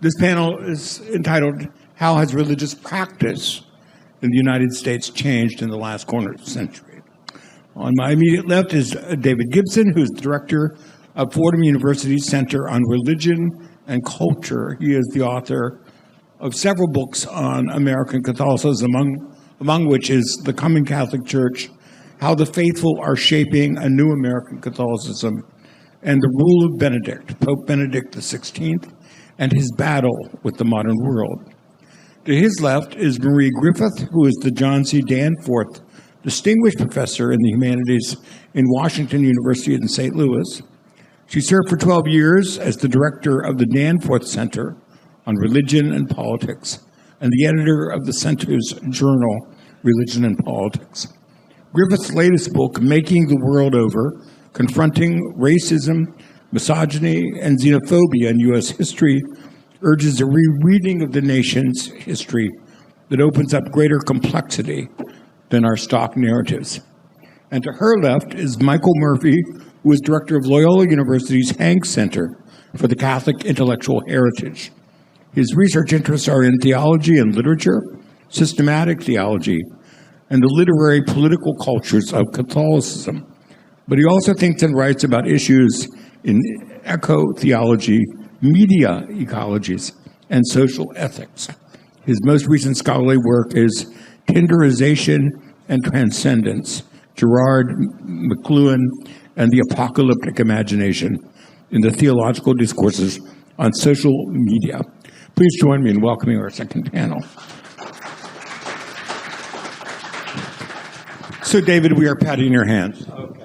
This panel is entitled, How Has Religious Practice in the United States Changed in the Last Quarter Century? On my immediate left is David Gibson, who's the director of Fordham University's Center on Religion and Culture. He is the author of several books on American Catholicism, among which is The Coming Catholic Church, How the Faithful Are Shaping a New American Catholicism, and The Rule of Benedict, Pope Benedict XVI, and his battle with the modern world. To his left is Marie Griffith, who is the John C. Danforth Distinguished Professor in the Humanities in Washington University in St. Louis. She served for 12 years as the director of the Danforth Center on Religion and Politics and the editor of the center's journal, Religion and Politics. Griffith's latest book, Making the World Over, Confronting Racism, Misogyny, and Xenophobia in U.S. History, urges a rereading of the nation's history that opens up greater complexity than our stock narratives. And to her left is Michael Murphy, who is director of Loyola University's Hanks Center for the Catholic Intellectual Heritage. His research interests are in theology and literature, systematic theology, and the literary political cultures of Catholicism. But he also thinks and writes about issues in eco-theology, media ecologies, and social ethics. His most recent scholarly work is Tinderization and Transcendence, Gerard McLuhan and the Apocalyptic Imagination in the Theological Discourses on Social Media. Please join me in welcoming our second panel. So, David, we are patting your hands. Okay.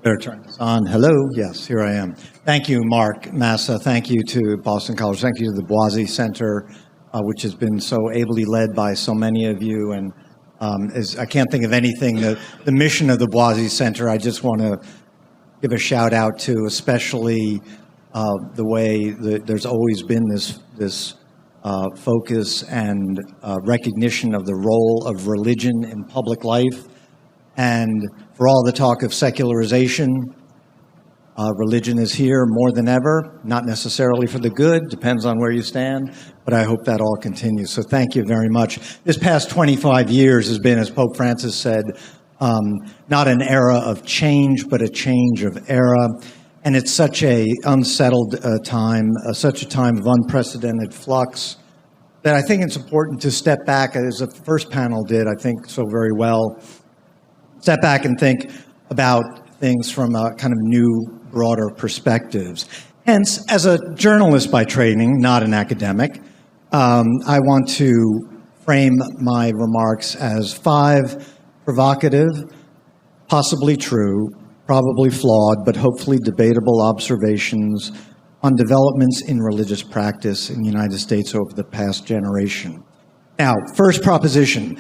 Better turn this on. Hello. Yes, here I am. Thank you, Mark Massa. Thank you to Boston College. Thank you to the Boisi Center, which has been so ably led by so many of you. And I can't think of anything. The mission of the Boisi Center, I just want to give a shout out to, especially the way that there's always been this focus and recognition of the role of religion in public life. And for all the talk of secularization, religion is here more than ever, not necessarily for the good, depends on where you stand, but I hope that all continues. So thank you very much. This past 25 years has been, as Pope Francis said, not an era of change, but a change of era. And it's such a unsettled time, such a time of unprecedented flux, that I think it's important to step back, as the first panel did, I think so very well, step back and think about things from a kind of new, broader perspectives. Hence, as a journalist by training, not an academic, I want to frame my remarks as 5 provocative, possibly true, probably flawed, but hopefully debatable observations on developments in religious practice in the United States over the past generation. Now, first proposition,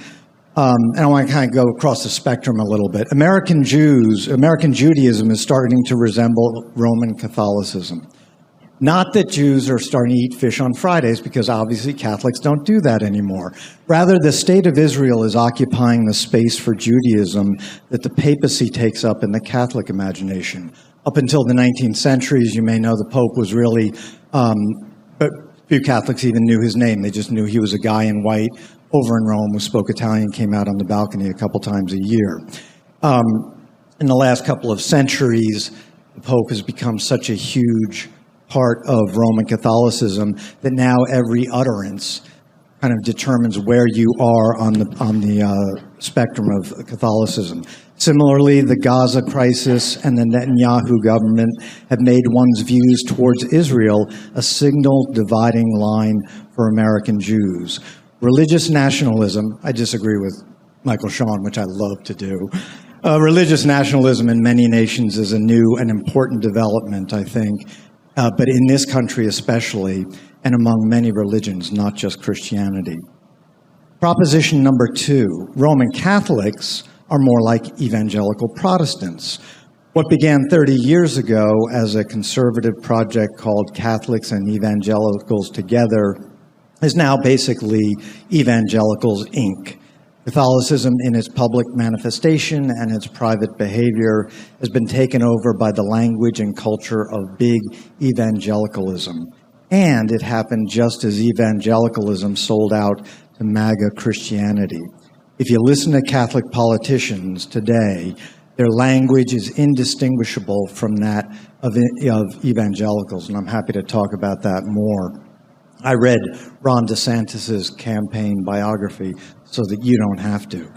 and I want to kind of go across the spectrum a little bit. American Judaism is starting to resemble Roman Catholicism. Not that Jews are starting to eat fish on Fridays, because obviously Catholics don't do that anymore. Rather, the state of Israel is occupying the space for Judaism that the papacy takes up in the Catholic imagination. Up until the 19th centuries, you may know the Pope was really, but few Catholics even knew his name. They just knew he was a guy in white over in Rome who spoke Italian, came out on the balcony a couple times a year. In the last couple of centuries, the Pope has become such a huge part of Roman Catholicism that now every utterance kind of determines where you are on the spectrum of Catholicism. Similarly, the Gaza crisis and the Netanyahu government have made one's views towards Israel a signal dividing line for American Jews. Religious nationalism, I disagree with Michael Sean, which I love to do. Religious nationalism in many nations is a new and important development, I think, but in this country especially, and among many religions, not just Christianity. Proposition number 2, Roman Catholics are more like evangelical Protestants. What began 30 years ago as a conservative project called Catholics and Evangelicals Together is now basically Evangelicals, Inc. Catholicism in its public manifestation and its private behavior has been taken over by the language and culture of big evangelicalism. And it happened just as evangelicalism sold out to MAGA Christianity. If you listen to Catholic politicians today, their language is indistinguishable from that of evangelicals, and I'm happy to talk about that more. I read Ron DeSantis's campaign biography so that you don't have to.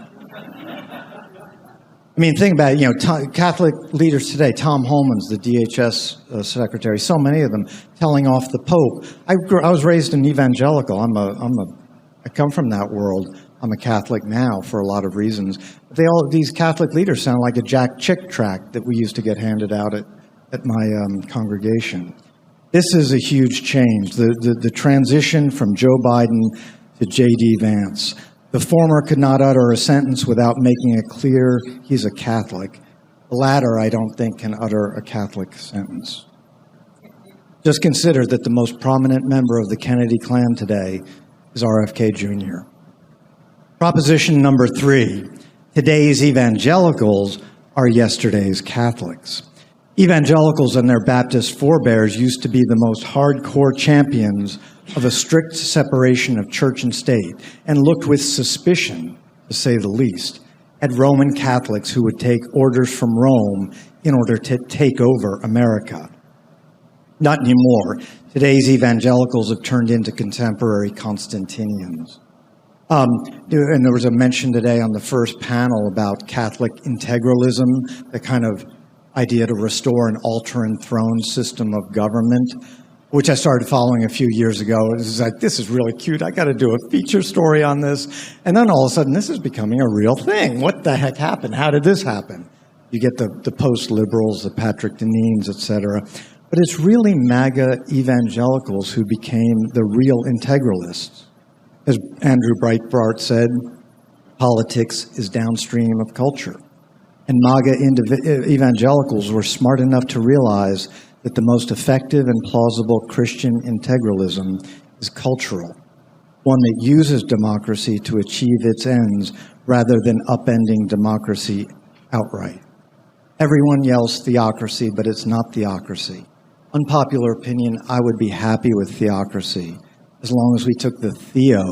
I mean, think about it, Catholic leaders today, Tom Holman's the DHS secretary, so many of them telling off the Pope. I was raised an evangelical. I come from that world. I'm a Catholic now for a lot of reasons. But these Catholic leaders sound like a Jack Chick tract that we used to get handed out at my congregation. This is a huge change, the transition from Joe Biden to J.D. Vance. The former could not utter a sentence without making it clear he's a Catholic. The latter, I don't think, can utter a Catholic sentence. Just consider that the most prominent member of the Kennedy clan today is RFK Jr. Proposition number 3, today's evangelicals are yesterday's Catholics. Evangelicals and their Baptist forebears used to be the most hardcore champions of a strict separation of church and state and looked with suspicion, to say the least, at Roman Catholics who would take orders from Rome in order to take over America. Not anymore. Today's evangelicals have turned into contemporary Constantinians. And there was a mention today on the first panel about Catholic integralism, the kind of idea to restore an altar-enthroned system of government, which I started following a few years ago. It was like, this is really cute. I got to do a feature story on this. And then all of a sudden, this is becoming a real thing. What the heck happened? How did this happen? You get the post-liberals, the Patrick Deneen's, et cetera. But it's really MAGA evangelicals who became the real integralists. As Andrew Breitbart said, politics is downstream of culture. And MAGA evangelicals were smart enough to realize that the most effective and plausible Christian integralism is cultural, one that uses democracy to achieve its ends rather than upending democracy outright. Everyone yells theocracy, but it's not theocracy. Unpopular opinion, I would be happy with theocracy as long as we took the theo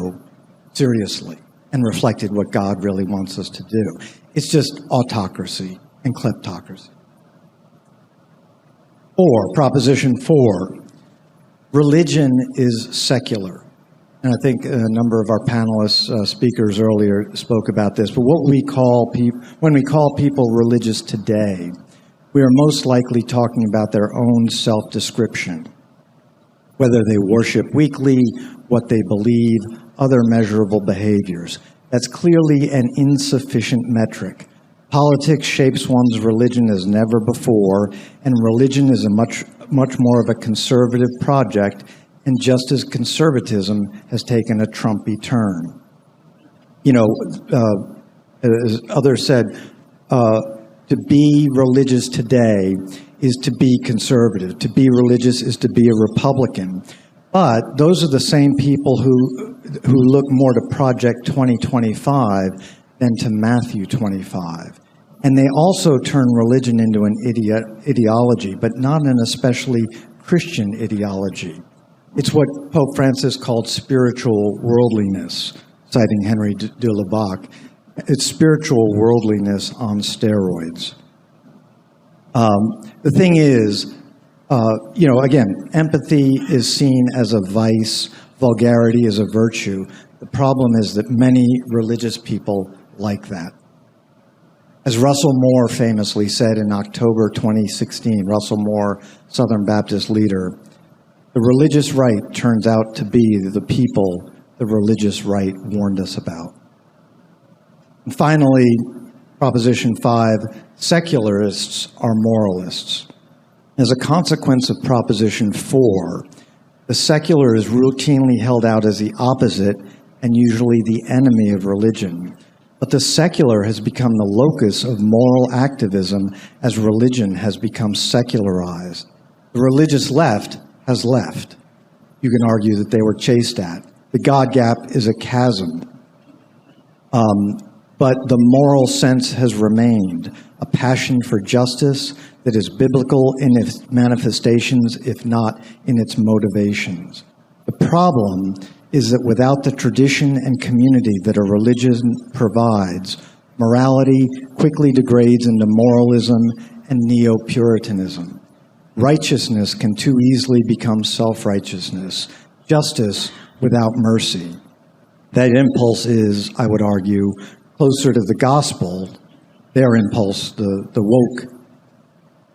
seriously and reflected what God really wants us to do. It's just autocracy and kleptocracy. Proposition 4, religion is secular. And I think a number of our panelists, speakers earlier spoke about this, but when we call people religious today, we are most likely talking about their own self-description, whether they worship weekly, what they believe, other measurable behaviors. That's clearly an insufficient metric. Politics shapes one's religion as never before, and religion is a much more of a conservative project, and just as conservatism has taken a Trumpy turn. As others said, to be religious today is to be conservative. To be religious is to be a Republican. But those are the same people who look more to Project 2025 than to Matthew 25. And they also turn religion into an ideology, but not an especially Christian ideology. It's what Pope Francis called spiritual worldliness, citing Henry de Lubac. It's spiritual worldliness on steroids. The thing is, again, empathy is seen as a vice, vulgarity is a virtue. The problem is that many religious people like that. As Russell Moore famously said in October 2016, Russell Moore, Southern Baptist leader, the religious right turns out to be the people the religious right warned us about. And finally, Proposition 5, secularists are moralists. As a consequence of Proposition 4, the secular is routinely held out as the opposite and usually the enemy of religion. But the secular has become the locus of moral activism as religion has become secularized. The religious left has left. You can argue that they were chased at. The God gap is a chasm. but the moral sense has remained, a passion for justice that is biblical in its manifestations, if not in its motivations. The problem is that without the tradition and community that a religion provides, morality quickly degrades into moralism and neo-Puritanism. Righteousness can too easily become self-righteousness, justice without mercy. That impulse is, I would argue, closer to the gospel, their impulse, the woke,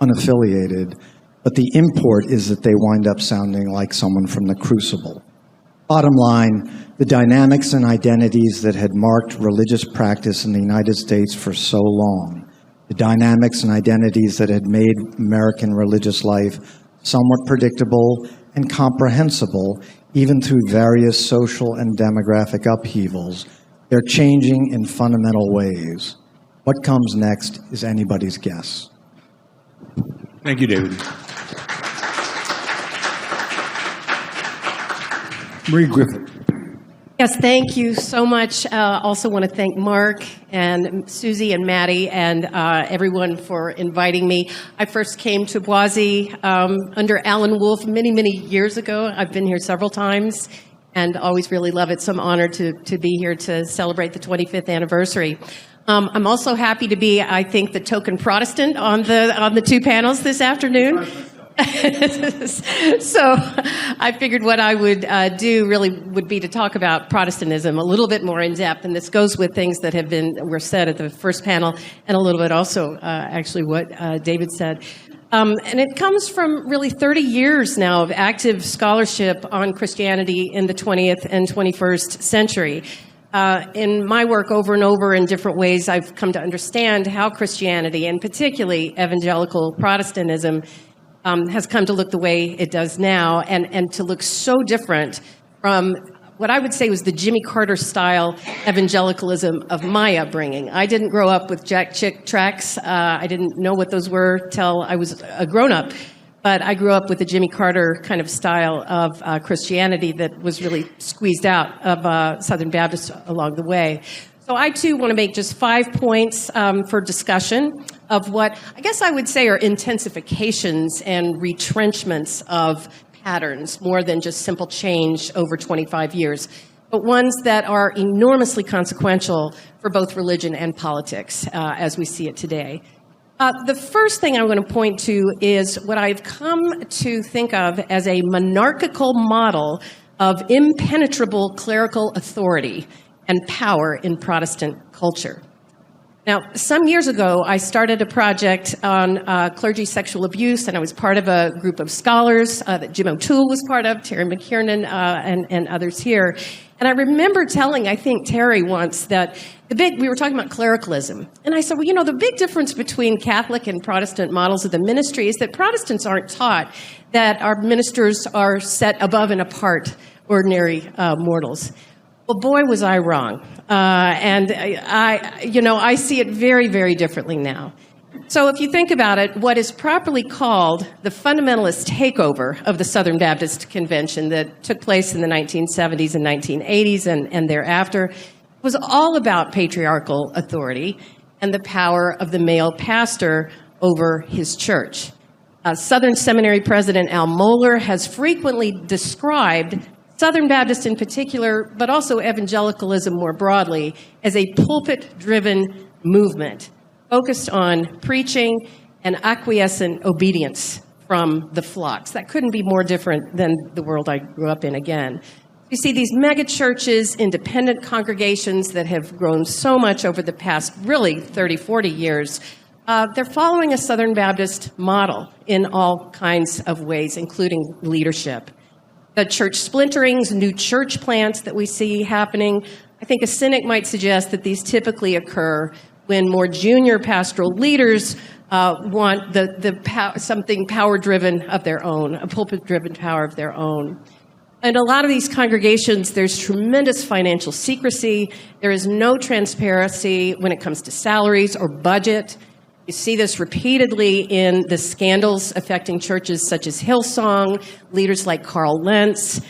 unaffiliated, but the import is that they wind up sounding like someone from the crucible. Bottom line, the dynamics and identities that had marked religious practice in the United States for so long, the dynamics and identities that had made American religious life somewhat predictable and comprehensible, even through various social and demographic upheavals, they're changing in fundamental ways. What comes next is anybody's guess. Thank you, David. Marie Griffith. Yes, thank you so much. Also want to thank Mark and Susie and Maddie and everyone for inviting me. I first came to Boisi under Alan Wolfe many, many years ago. I've been here several times and always really love it. So I'm honored to be here to celebrate the 25th anniversary. I'm also happy to be, I think, the token Protestant on the two panels this afternoon. So I figured what I would do really would be to talk about Protestantism a little bit more in depth, and this goes with things that were said at the first panel, and a little bit also actually what David said. And it comes from really 30 years now of active scholarship on Christianity in the 20th and 21st century. In my work over and over in different ways, I've come to understand how Christianity, and particularly evangelical Protestantism, has come to look the way it does now, and to look so different from what I would say was the Jimmy Carter-style evangelicalism of my upbringing. I didn't grow up with Jack Chick tracts. I didn't know what those were till I was a grown-up. But I grew up with the Jimmy Carter kind of style of Christianity that was really squeezed out of Southern Baptists along the way. So I, too, want to make just 5 points for discussion of what I guess I would say are intensifications and retrenchments of patterns, more than just simple change over 25 years, but ones that are enormously consequential for both religion and politics as we see it today. The first thing I'm going to point to is what I've come to think of as a monarchical model of impenetrable clerical authority and power in Protestant culture. Now, some years ago, I started a project on clergy sexual abuse, and I was part of a group of scholars that Jim O'Toole was part of, Terry McKiernan, and others here. And I remember telling, I think, Terry once that we were talking about clericalism. And I said, well, you know, the big difference between Catholic and Protestant models of the ministry is that Protestants aren't taught that our ministers are set above and apart ordinary mortals. Well, boy, was I wrong. And I see it very, very differently now. So if you think about it, what is properly called the fundamentalist takeover of the Southern Baptist Convention that took place in the 1970s and 1980s and thereafter was all about patriarchal authority and the power of the male pastor over his church. Southern Seminary President Al Mohler has frequently described Southern Baptist in particular, but also evangelicalism more broadly, as a pulpit-driven movement focused on preaching and acquiescent obedience from the flocks. That couldn't be more different than the world I grew up in again. You see these mega churches, independent congregations that have grown so much over the past really 30, 40 years. They're following a Southern Baptist model in all kinds of ways, including leadership. The church splinterings, new church plants that we see happening. I think a cynic might suggest that these typically occur when more junior pastoral leaders want something power-driven of their own, a pulpit-driven power of their own. In a lot of these congregations, there's tremendous financial secrecy. There is no transparency when it comes to salaries or budget. You see this repeatedly in the scandals affecting churches such as Hillsong, leaders like Carl Lentz.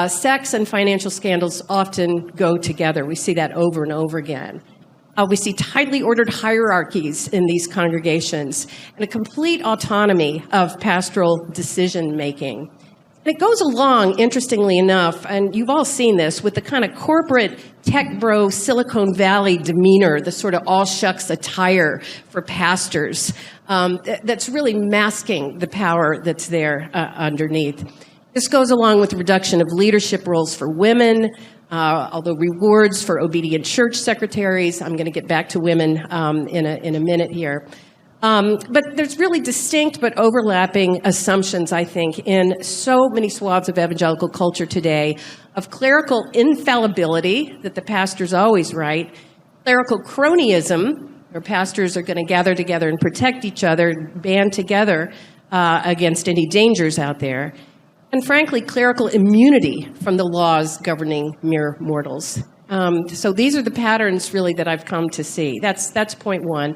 Sex and financial scandals often go together. We see that over and over again. We see tightly ordered hierarchies in these congregations and a complete autonomy of pastoral decision-making. And it goes along, interestingly enough, and you've all seen this, with the kind of corporate tech bro Silicon Valley demeanor, the sort of all shucks attire for pastors that's really masking the power that's there underneath. This goes along with the reduction of leadership roles for women, although rewards for obedient church secretaries. I'm going to get back to women in a minute here. But there's really distinct but overlapping assumptions, I think, in so many swaths of evangelical culture today of clerical infallibility, that the pastor's always right, clerical cronyism, where pastors are going to gather together and protect each other, band together against any dangers out there, and frankly, clerical immunity from the laws governing mere mortals. So these are the patterns, really, that I've come to see. That's point one.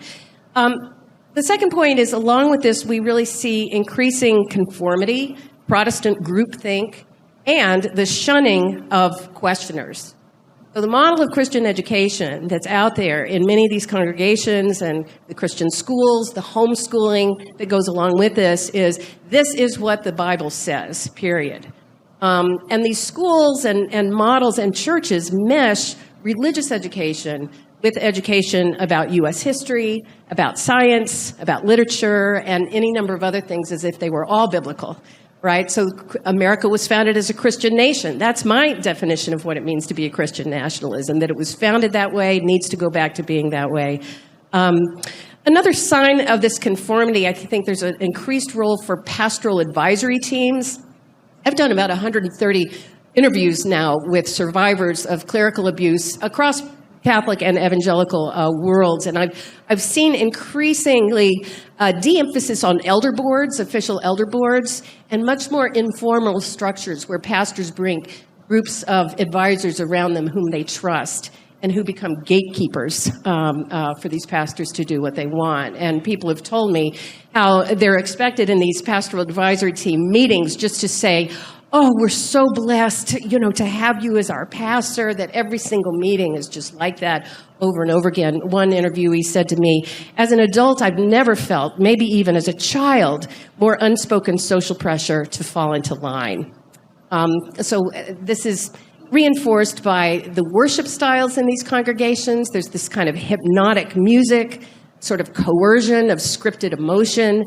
The second point is, along with this, we really see increasing conformity, Protestant groupthink, and the shunning of questioners. So the model of Christian education that's out there in many of these congregations and the Christian schools, the homeschooling that goes along with this is what the Bible says, period. And these schools and models and churches mesh religious education with education about U.S. history, about science, about literature, and any number of other things as if they were all biblical, right? So America was founded as a Christian nation. That's my definition of what it means to be a Christian nationalism, that it was founded that way, needs to go back to being that way. Another sign of this conformity, I think there's an increased role for pastoral advisory teams. I've done about 130 interviews now with survivors of clerical abuse across Catholic and evangelical worlds, and I've seen increasingly de-emphasis on elder boards, official elder boards, and much more informal structures where pastors bring groups of advisors around them whom they trust and who become gatekeepers for these pastors to do what they want. And people have told me how they're expected in these pastoral advisory team meetings just to say, "Oh, we're so blessed, to have you as our pastor," that every single meeting is just like that over and over again. One interviewee said to me, "As an adult, I've never felt, maybe even as a child, more unspoken social pressure to fall into line." So this is reinforced by the worship styles in these congregations. There's this kind of hypnotic music, sort of coercion of scripted emotion.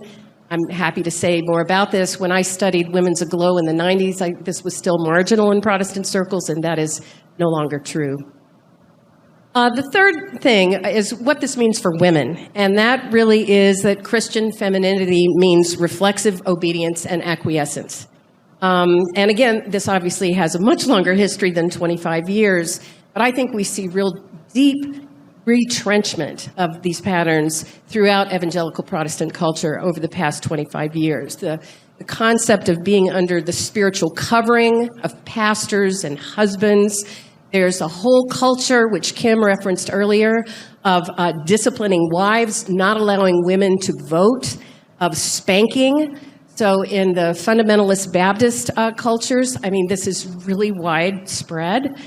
I'm happy to say more about this. When I studied Women's Aglow in the 90s, this was still marginal in Protestant circles, and that is no longer true. The third thing is what this means for women, and that really is that Christian femininity means reflexive obedience and acquiescence. And again, this obviously has a much longer history than 25 years, but I think we see real deep retrenchment of these patterns throughout evangelical Protestant culture over the past 25 years. The concept of being under the spiritual covering of pastors and husbands. There's a whole culture, which Kim referenced earlier, of disciplining wives, not allowing women to vote, of spanking. So in the fundamentalist Baptist cultures, this is really widespread,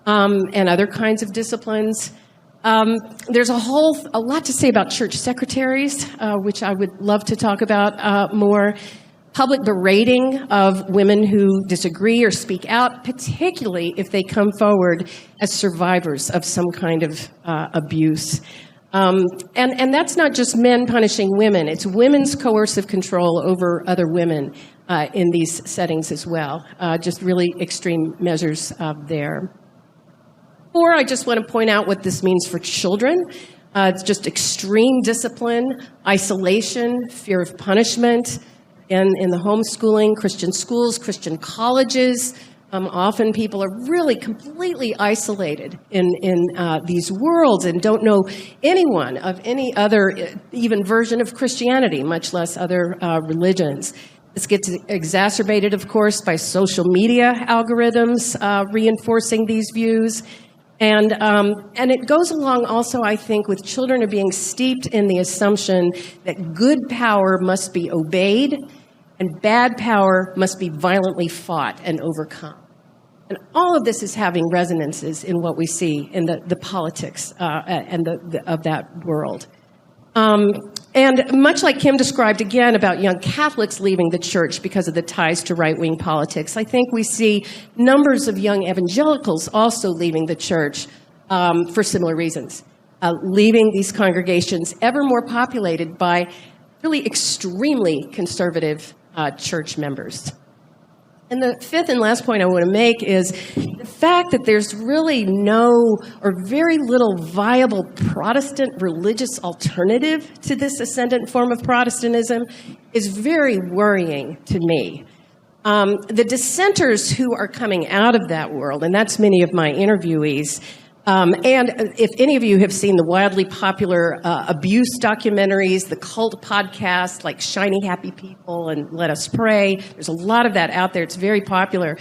and other kinds of disciplines. There's a lot to say about church secretaries, which I would love to talk about more. Public berating of women who disagree or speak out, particularly if they come forward as survivors of some kind of abuse. And that's not just men punishing women. It's women's coercive control over other women in these settings as well. Just really extreme measures there. Or I just want to point out what this means for children. It's just extreme discipline, isolation, fear of punishment. In the homeschooling, Christian schools, Christian colleges, often people are really completely isolated in these worlds and don't know anyone of any other even version of Christianity, much less other religions. This gets exacerbated, of course, by social media algorithms reinforcing these views. And it goes along also, I think, with children are being steeped in the assumption that good power must be obeyed and bad power must be violently fought and overcome. And all of this is having resonances in what we see in the politics of that world. And much like Kim described again about young Catholics leaving the church because of the ties to right-wing politics, I think we see numbers of young evangelicals also leaving the church for similar reasons, leaving these congregations ever more populated by really extremely conservative church members. And the fifth and last point I want to make is the fact that there's really no or very little viable Protestant religious alternative to this ascendant form of Protestantism is very worrying to me. The dissenters who are coming out of that world, and that's many of my interviewees, and if any of you have seen the wildly popular abuse documentaries, the cult podcasts like Shiny Happy People and Let Us Pray, there's a lot of that out there. It's very popular.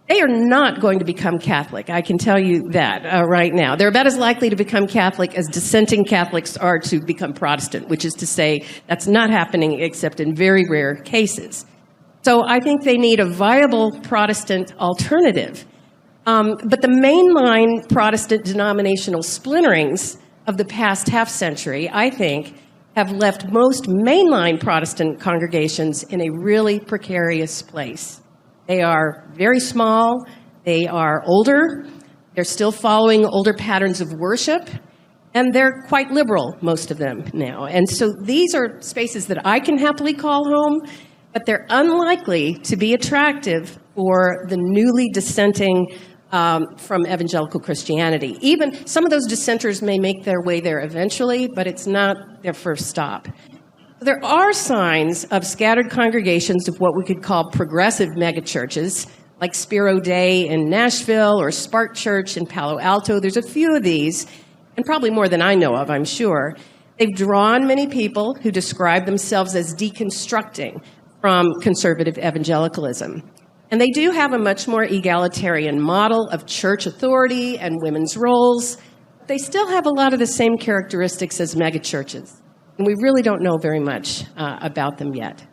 They are not going to become Catholic. I can tell you that right now. They're about as likely to become Catholic as dissenting Catholics are to become Protestant, which is to say that's not happening except in very rare cases. So I think they need a viable Protestant alternative. But the mainline Protestant denominational splinterings of the past half century, I think, have left most mainline Protestant congregations in a really precarious place. They are very small, they are older, they're still following older patterns of worship, and they're quite liberal, most of them now. And so these are spaces that I can happily call home, but they're unlikely to be attractive for the newly dissenting from evangelical Christianity. Even some of those dissenters may make their way there eventually, but it's not their first stop. There are signs of scattered congregations of what we could call progressive megachurches, like Spiro Day in Nashville or Spark Church in Palo Alto. There's a few of these, and probably more than I know of, I'm sure. They've drawn many people who describe themselves as deconstructing from conservative evangelicalism. And they do have a much more egalitarian model of church authority and women's roles. They still have a lot of the same characteristics as megachurches. And we really don't know very much about them yet.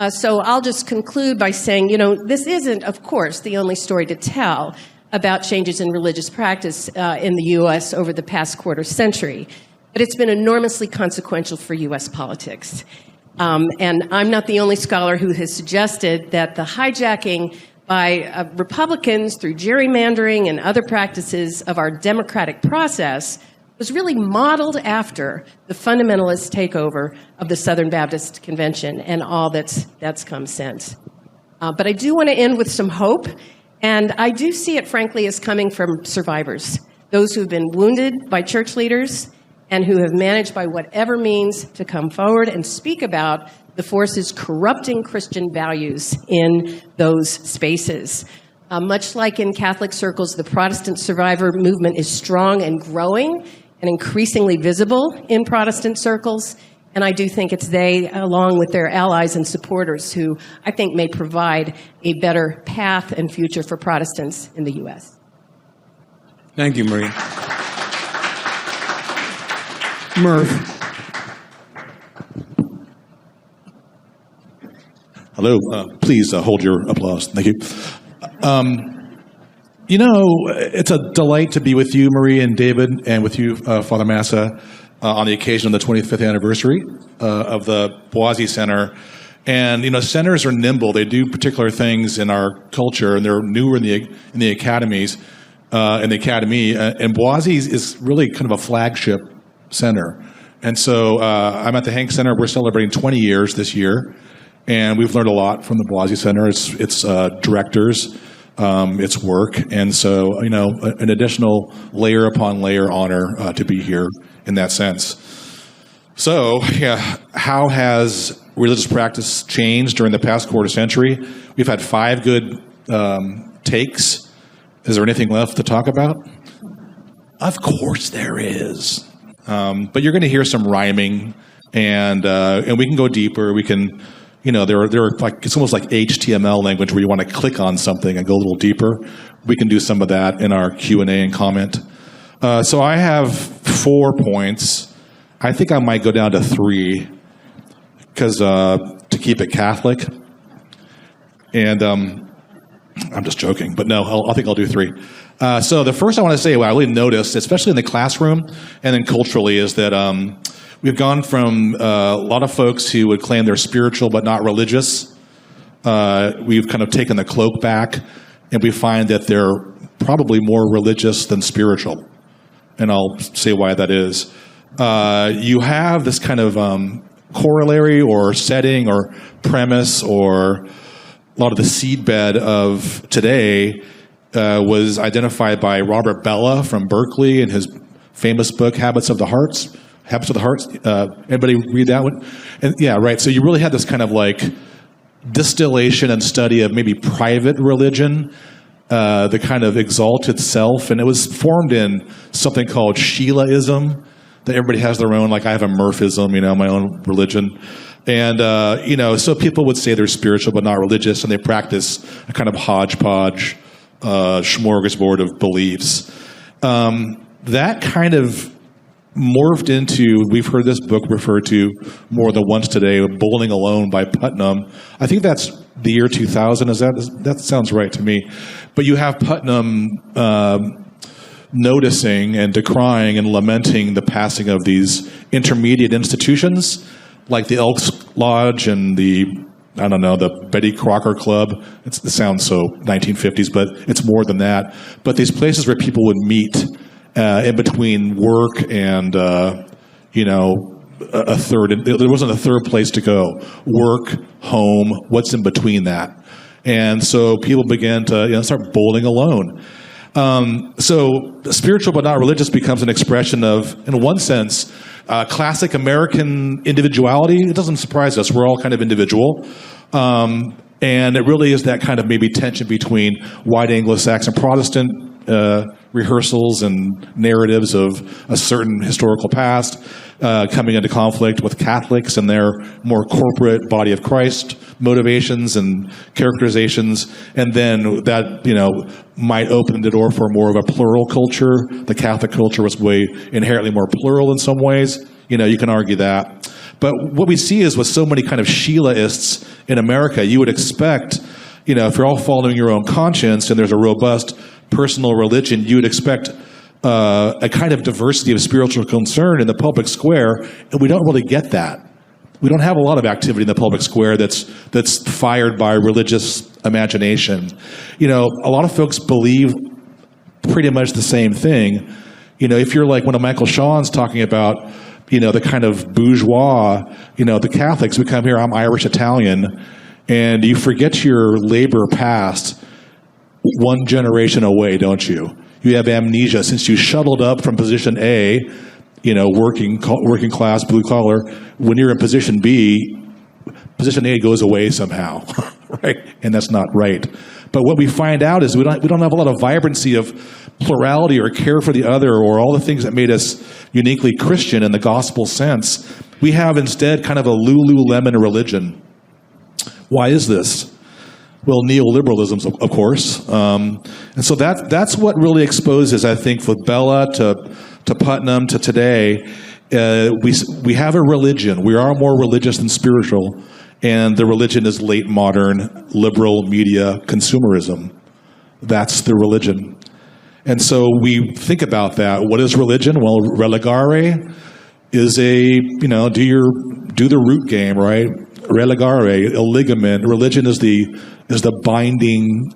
So I'll just conclude by saying, this isn't, of course, the only story to tell about changes in religious practice in the U.S. over the past quarter century. But it's been enormously consequential for U.S. politics. And I'm not the only scholar who has suggested that the hijacking by Republicans through gerrymandering and other practices of our democratic process was really modeled after the fundamentalist takeover of the Southern Baptist Convention and all that's come since. But I do want to end with some hope, and I do see it, frankly, as coming from survivors, those who have been wounded by church leaders and who have managed by whatever means to come forward and speak about the forces corrupting Christian values in those spaces. Much like in Catholic circles, the Protestant survivor movement is strong and growing and increasingly visible in Protestant circles. And I do think it's they, along with their allies and supporters, who I think may provide a better path and future for Protestants in the U.S. Thank you, Marie. Murph. Hello. Please hold your applause. Thank you. It's a delight to be with you, Marie and David, and with you, Father Massa, on the occasion of the 25th anniversary of the Boisi Center. And, centers are nimble. They do particular things in our culture, and they're newer in the academies, and Boisi is really kind of a flagship center. And so I'm at the Hank Center. We're celebrating 20 years this year, and we've learned a lot from the Boisi Center. Its directors, its work, and so an additional layer upon layer honor to be here in that sense. So, how has religious practice changed during the past quarter century? We've had 5 good takes. Is there anything left to talk about? Of course there is. But you're going to hear some rhyming, and we can go deeper. We can, there are like, it's almost like HTML language where you want to click on something and go a little deeper. We can do some of that in our Q&A and comment. So I have 4 points. I think I might go down to 3 because to keep it Catholic. And I'm just joking, but no, I think I'll do 3. So the first I want to say, what I really noticed, especially in the classroom and then culturally, is that we've gone from a lot of folks who would claim they're spiritual but not religious. We've kind of taken the cloak back, and we find that they're probably more religious than spiritual. And I'll say why that is. You have this kind of corollary or setting or premise, or a lot of the seedbed of today was identified by Robert Bella from Berkeley in his famous book, Habits of the Heart. Anybody read that one? And yeah, right. So you really had this kind of like distillation and study of maybe private religion, the kind of exalted self, and it was formed in something called Sheilaism, that everybody has their own, like I have a Murphism, my own religion. And, so people would say they're spiritual but not religious, and they practice a kind of hodgepodge, smorgasbord of beliefs. That kind of morphed into, we've heard this book referred to more than once today, Bowling Alone by Putnam. I think that's the year 2000. That sounds right to me. But you have Putnam noticing and decrying and lamenting the passing of these intermediate institutions, like the Elks Lodge and the Betty Crocker Club. It sounds so 1950s, but it's more than that. But these places where people would meet in between work and, a third. There wasn't a third place to go. Work, home, what's in between that? And so people began to start bowling alone. So spiritual but not religious becomes an expression of, in one sense, classic American individuality. It doesn't surprise us. We're all kind of individual. And it really is that kind of maybe tension between white Anglo-Saxon Protestant rehearsals and narratives of a certain historical past coming into conflict with Catholics and their more corporate body of Christ motivations and characterizations, and then that might open the door for more of a plural culture. The Catholic culture was way inherently more plural in some ways. You can argue that. But what we see is with so many kind of Sheilaists in America, you would expect, if you're all following your own conscience and there's a robust personal religion, you would expect a kind of diversity of spiritual concern in the public square, and we don't really get that. We don't have a lot of activity in the public square that's fired by religious imagination. A lot of folks believe pretty much the same thing. If you're like when Michael Shawn's talking about, the kind of bourgeois, the Catholics who come here, I'm Irish Italian, and you forget your labor past one generation away, don't you? You have amnesia since you shuttled up from position A, working class, blue collar. When you're in position B, position A goes away somehow, right? And that's not right. But what we find out is we don't have a lot of vibrancy of plurality or care for the other or all the things that made us uniquely Christian in the gospel sense. We have instead kind of a Lululemon religion. Why is this? Well, neoliberalism, of course. And so that's what really exposes, I think, with Bella to Putnam to today. We have a religion. We are more religious than spiritual. And the religion is late modern, liberal media consumerism. That's the religion. And so we think about that. What is religion? Well, religare is do the root game, right? Religare, a ligament. Religion is the binding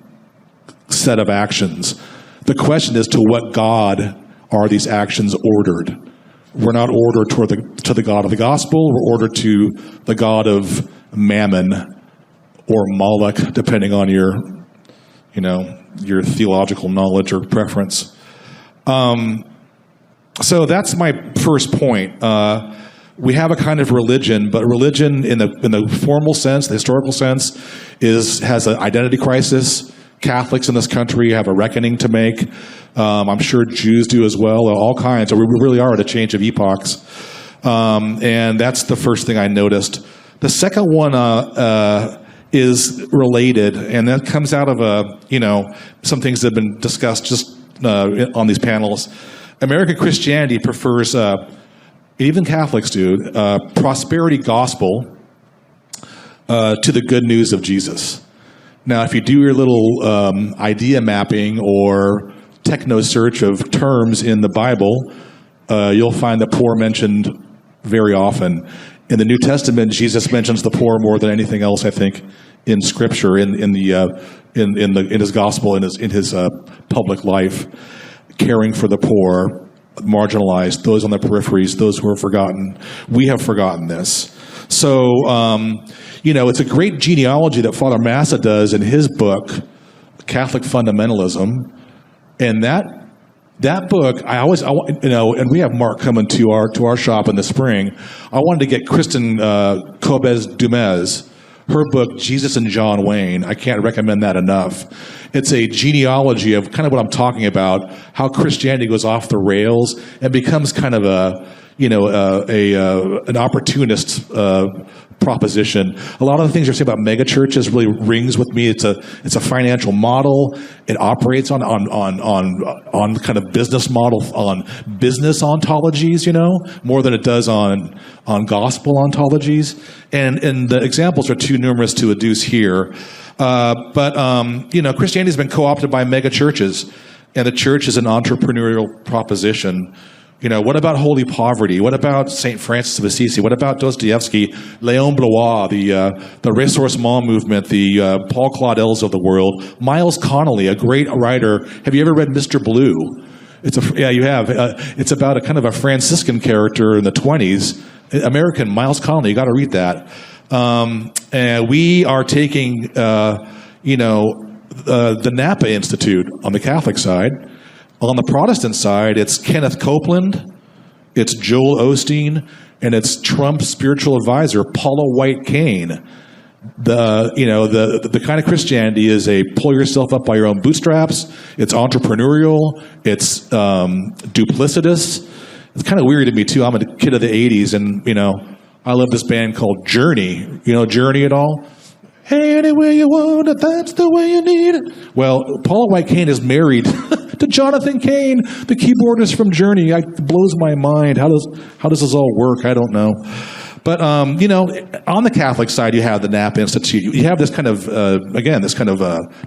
set of actions. The question is, to what God are these actions ordered? We're not ordered to the God of the gospel. We're ordered to the God of Mammon or Moloch, depending on your theological knowledge or preference. So that's my first point. We have a kind of religion, but religion in the formal sense, the historical sense, has an identity crisis. Catholics in this country have a reckoning to make. I'm sure Jews do as well, all kinds. So we really are at a change of epochs. And that's the first thing I noticed. The second one is related, and that comes out of some things that have been discussed just on these panels. American Christianity prefers, even Catholics do, prosperity gospel to the good news of Jesus. Now, if you do your little idea mapping or techno search of terms in the Bible, you'll find the poor mentioned very often. In the New Testament, Jesus mentions the poor more than anything else, I think, in Scripture, in his gospel, in his public life, caring for the poor, marginalized, those on the peripheries, those who are forgotten. We have forgotten this. So, it's a great genealogy that Father Massa does in his book, Catholic Fundamentalism, and that book, and we have Mark coming to our shop in the spring. I wanted to get Kristen Cobes-Dumez, her book, Jesus and John Wayne. I can't recommend that enough. It's a genealogy of kind of what I'm talking about, how Christianity goes off the rails and becomes kind of an opportunist proposition. A lot of the things you're saying about megachurches really rings with me. It's a financial model. It operates on kind of business model, on business ontologies, more than it does on gospel ontologies. And the examples are too numerous to adduce here. But Christianity has been co-opted by megachurches, and the church is an entrepreneurial proposition. What about holy poverty? What about St. Francis of Assisi? What about Dostoevsky, Léon Blois, the Ressourcement movement, the Paul Claudels of the world, Miles Connolly, a great writer. Have you ever read Mr. Blue? You have. It's about a kind of a Franciscan character in the 20s, American Miles Connolly. You got to read that. And we are taking, the Napa Institute on the Catholic side. On the Protestant side, it's Kenneth Copeland, it's Joel Osteen, and it's Trump's spiritual advisor, Paula White Cain. The kind of Christianity is a pull yourself up by your own bootstraps. It's entrepreneurial. It's duplicitous. It's kind of weird to me too. I'm a kid of the '80s, and I love this band called Journey. Journey at all? Hey, any way you want it, that's the way you need it. Well, Paula White Cain is married to Jonathan Cain, the keyboardist from Journey. It blows my mind. How does this all work? I don't know. But, on the Catholic side, you have the Napa Institute. You have this kind of,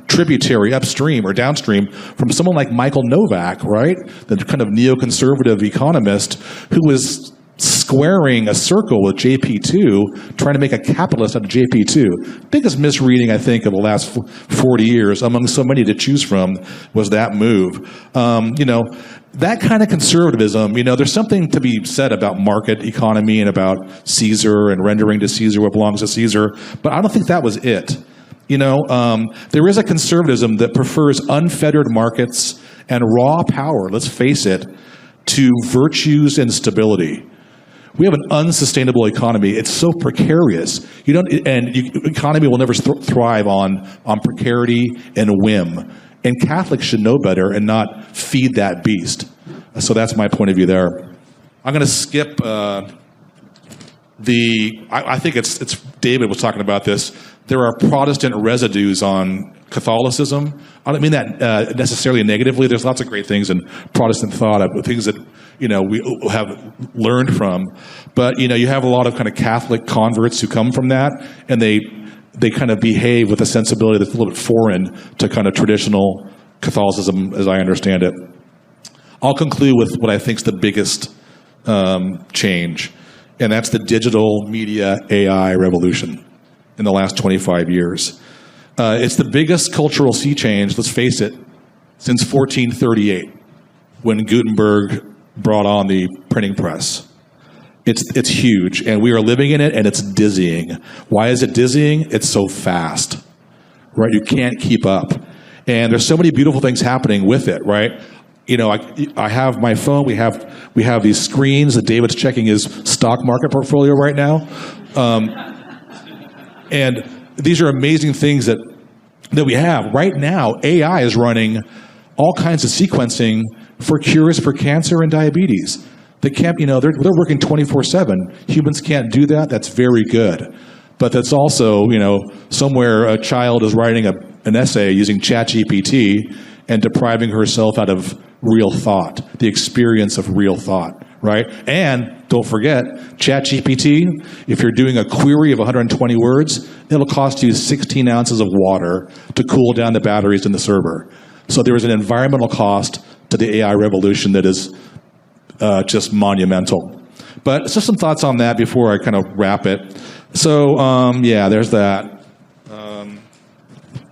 tributary upstream or downstream from someone like Michael Novak, right? The kind of neoconservative economist who was squaring a circle with JP2, trying to make a capitalist out of JP2. Biggest misreading, I think, of the last 40 years, among so many to choose from, was that move. That kind of conservatism, there's something to be said about market economy and about Caesar and rendering to Caesar what belongs to Caesar, but I don't think that was it. There is a conservatism that prefers unfettered markets and raw power, let's face it, to virtues and stability. We have an unsustainable economy. It's so precarious. Economy will never thrive on precarity and whim. And Catholics should know better and not feed that beast. So that's my point of view there. I'm going to skip I think it's David was talking about this. There are Protestant residues on Catholicism. I don't mean that necessarily negatively. There's lots of great things in Protestant thought, things that we have learned from. But you have a lot of kind of Catholic converts who come from that, and they kind of behave with a sensibility that's a little bit foreign to kind of traditional Catholicism, as I understand it. I'll conclude with what I think is the biggest change, and that's the digital media AI revolution in the last 25 years. It's the biggest cultural sea change, let's face it, since 1438, when Gutenberg brought on the printing press. It's huge, and we are living in it, and it's dizzying. Why is it dizzying? It's so fast, right? You can't keep up. And there's so many beautiful things happening with it, right? I have my phone. We have these screens that David's checking his stock market portfolio right now. And these are amazing things that we have. Right now, AI is running all kinds of sequencing for cures for cancer and diabetes. They can't, they're working 24/7. Humans can't do that. That's very good. But that's also, somewhere a child is writing an essay using ChatGPT and depriving herself out of real thought, the experience of real thought, right? And don't forget, ChatGPT, if you're doing a query of 120 words, it'll cost you 16 ounces of water to cool down the batteries in the server. So there is an environmental cost to the AI revolution that is just monumental. But just some thoughts on that before I kind of wrap it. So, yeah, there's that.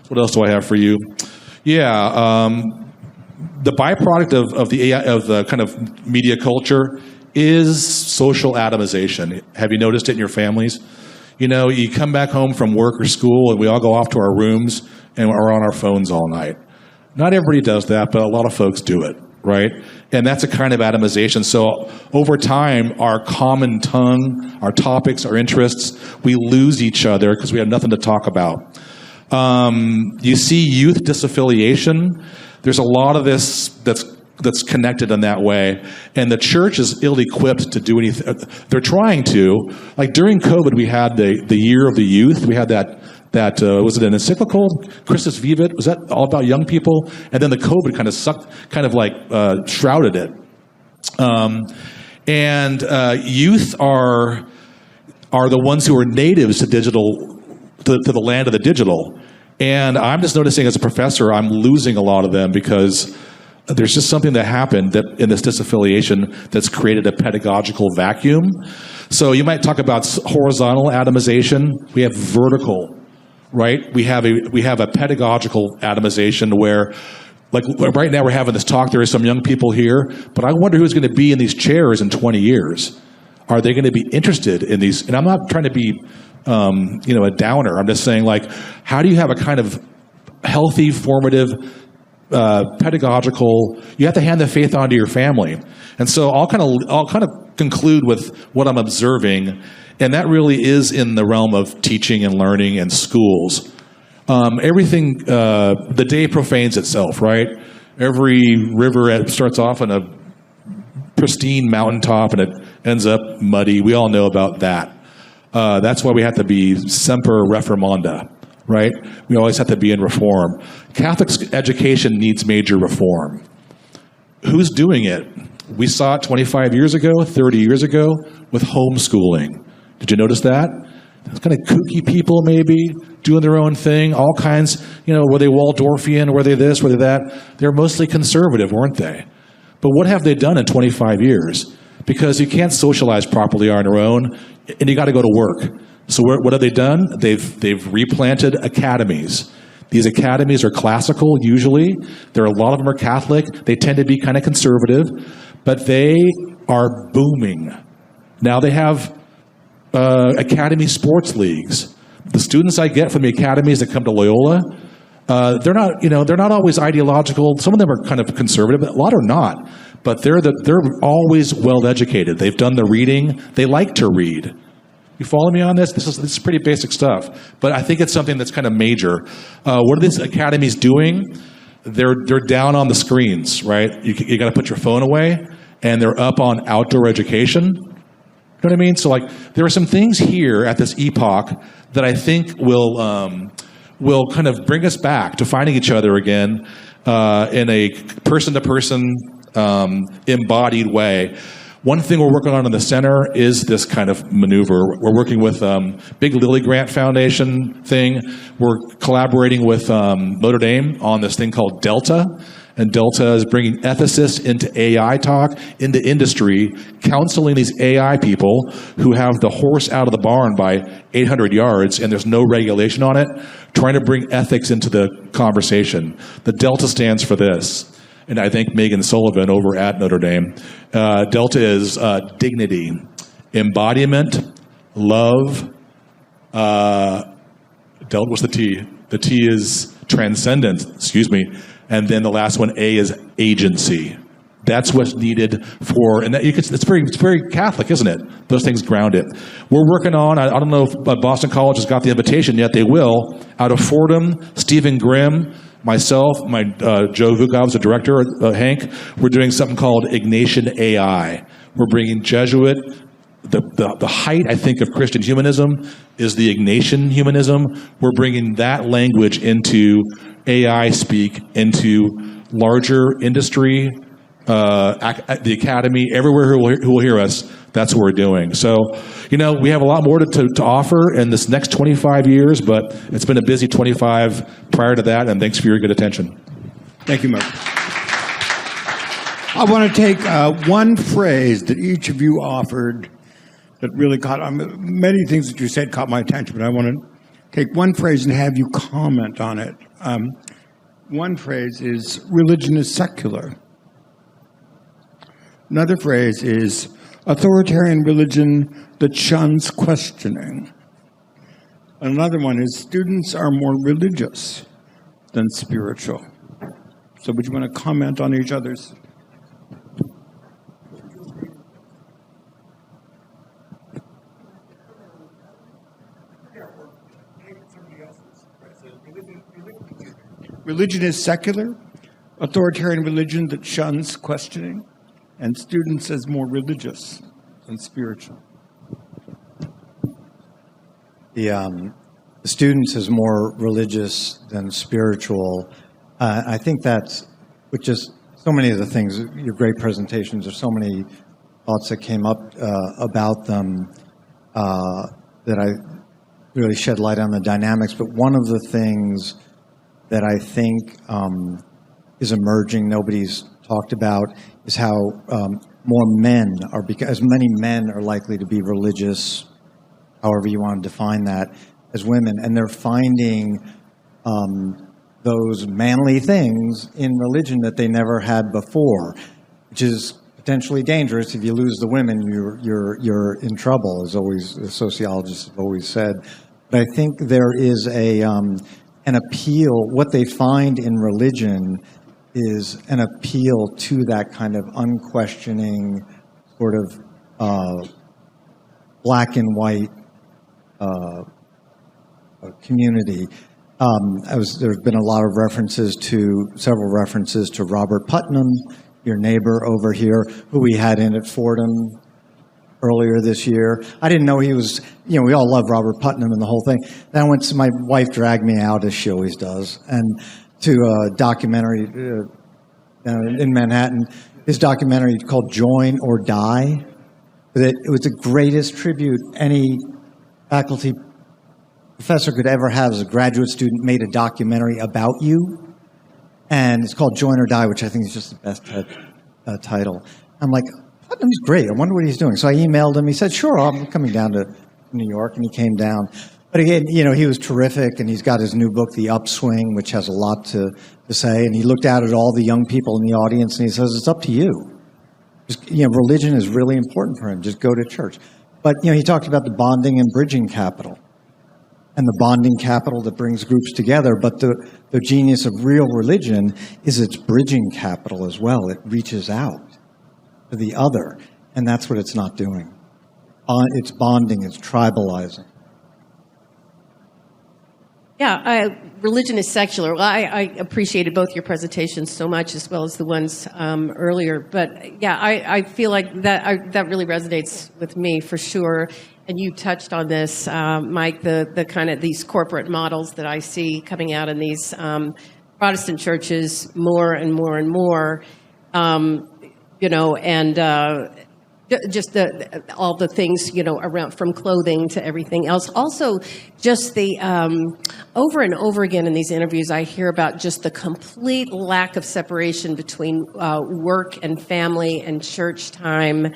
What else do I have for you? Yeah, the byproduct of the AI, of the kind of media culture is social atomization. Have you noticed it in your families? You know, you come back home from work or school and we all go off to our rooms and are on our phones all night. Not everybody does that, but a lot of folks do it, right? And that's a kind of atomization. So over time, our common tongue, our topics, our interests, we lose each other because we have nothing to talk about. You see youth disaffiliation. There's a lot of this that's connected in that way, and the church is ill-equipped to do anything. They're trying to. Like during COVID, we had the year of the youth. We had that was it an encyclical, Christus Vivit? Was that all about young people? And then the COVID shrouded it. Youth are the ones who are natives to digital, to the land of the digital. And I'm just noticing as a professor, I'm losing a lot of them because there's just something that happened that in this disaffiliation that's created a pedagogical vacuum. So you might talk about horizontal atomization. We have vertical, right? We have a pedagogical atomization where, like right now we're having this talk, there are some young people here, but I wonder who's going to be in these chairs in 20 years. Are they going to be interested in these? And I'm not trying to be a downer. I'm just saying, like, how do you have a kind of healthy, formative, pedagogical? You have to hand the faith on to your family, and so I'll kind of conclude with what I'm observing, and that really is in the realm of teaching and learning and schools. Everything, the day profanes itself, right? Every river starts off on a pristine mountaintop and it ends up muddy. We all know about that. That's why we have to be semper reformanda, right? We always have to be in reform. Catholic education needs major reform. Who's doing it? We saw it 25 years ago, 30 years ago with homeschooling. Did you notice that? Those kind of kooky people maybe doing their own thing, all kinds, were they Waldorfian, were they this, were they that? They're mostly conservative, weren't they? But what have they done in 25 years? Because you can't socialize properly on your own, and you got to go to work. So what have they done? They've replanted academies. These academies are classical, usually. A lot of them are Catholic. They tend to be kind of conservative, but they are booming. Now they have academy sports leagues. The students I get from the academies that come to Loyola, they're not always ideological. Some of them are kind of conservative, but a lot are not. But they're always well educated. They've done the reading. They like to read. You follow me on this? This is pretty basic stuff, but I think it's something that's kind of major. What are these academies doing? They're down on the screens, right? You got to put your phone away, and they're up on outdoor education. You know what I mean? So there are some things here at this epoch that I think will kind of bring us back to finding each other again in a person-to-person embodied way. One thing we're working on in the center is this kind of maneuver. We're working with Big Lily Grant Foundation thing. We're collaborating with Notre Dame on this thing called Delta. And Delta is bringing ethicists into AI talk, into industry, counseling these AI people who have the horse out of the barn by 800 yards and there's no regulation on it, trying to bring ethics into the conversation. The Delta stands for this. And I think Megan Sullivan over at Notre Dame. Delta is dignity, embodiment, love. Delta was the T. The T is transcendence, And then the last one, A, is agency. That's what's needed for, and it's very Catholic, isn't it? Those things ground it. We're working on, I don't know if Boston College has got the invitation yet, they will, out of Fordham, Stephen Grimm, myself, Joe Vukov's the director, Hank, we're doing something called Ignatian AI. We're bringing Jesuit, the height, I think, of Christian humanism is the Ignatian humanism. We're bringing that language into AI speak, into larger industry, the academy, everywhere who will hear us, that's what we're doing. So, we have a lot more to offer in this next 25 years, but it's been a busy 25 prior to that, and thanks for your good attention. Thank you, Mark. I want to take one phrase that each of you offered that really many things that you said caught my attention, but I want to take one phrase and have you comment on it. One phrase is religion is secular. Another phrase is authoritarian religion that shuns questioning. Another one is students are more religious than spiritual. So would you want to comment on each other's? Religion is secular, authoritarian religion that shuns questioning, and students as more religious than spiritual. The students as more religious than spiritual. I think that's with just so many of the things, your great presentations, there's so many thoughts that came up about them that I really shed light on the dynamics. But one of the things that I think is emerging, nobody's talked about, is how more men are, as many men are likely to be religious, however you want to define that, as women, and they're finding those manly things in religion that they never had before, which is potentially dangerous. If you lose the women, you're in trouble, as always sociologists have always said. But I think there is an appeal. What they find in religion is an appeal to that kind of unquestioning sort of black and white community. There's been several references to Robert Putnam, your neighbor over here, who we had in at Fordham earlier this year. I didn't know he was, we all love Robert Putnam and the whole thing. Then my wife dragged me out, as she always does, and to a documentary in Manhattan, his documentary called Join or Die. It was the greatest tribute any faculty professor could ever have as a graduate student made a documentary about you. And it's called Join or Die, which I think is just the best title. I'm like, Putnam's great. I wonder what he's doing. So I emailed him. He said, sure, I'm coming down to New York. And he came down. But again, he was terrific. And he's got his new book, The Upswing, which has a lot to say. And he looked out at all the young people in the audience and he says, it's up to you. Just, religion is really important for him. Just go to church. But, he talked about the bonding and bridging capital. And the bonding capital that brings groups together. But the genius of real religion is its bridging capital as well. It reaches out to the other. And that's what it's not doing. It's bonding. It's tribalizing. Yeah, religion is secular. Well, I appreciated both your presentations so much, as well as the ones earlier. But yeah, I feel like that really resonates with me for sure. And you touched on this, Mike, the kind of these corporate models that I see coming out in these Protestant churches more and more and more, just all the things, around, from clothing to everything else. Also, just the over and over again in these interviews, I hear about just the complete lack of separation between work and family and church time.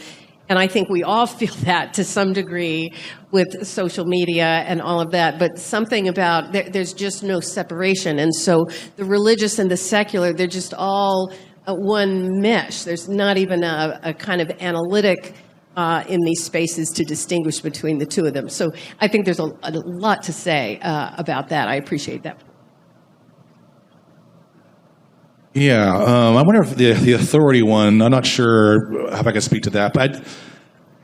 And I think we all feel that to some degree with social media and all of that. But something about there's just no separation. And so the religious and the secular, they're just all one mesh. There's not even a kind of analytic in these spaces to distinguish between the two of them. So I think there's a lot to say about that. I appreciate that. Yeah, I wonder if the authority one, I'm not sure if I can speak to that, but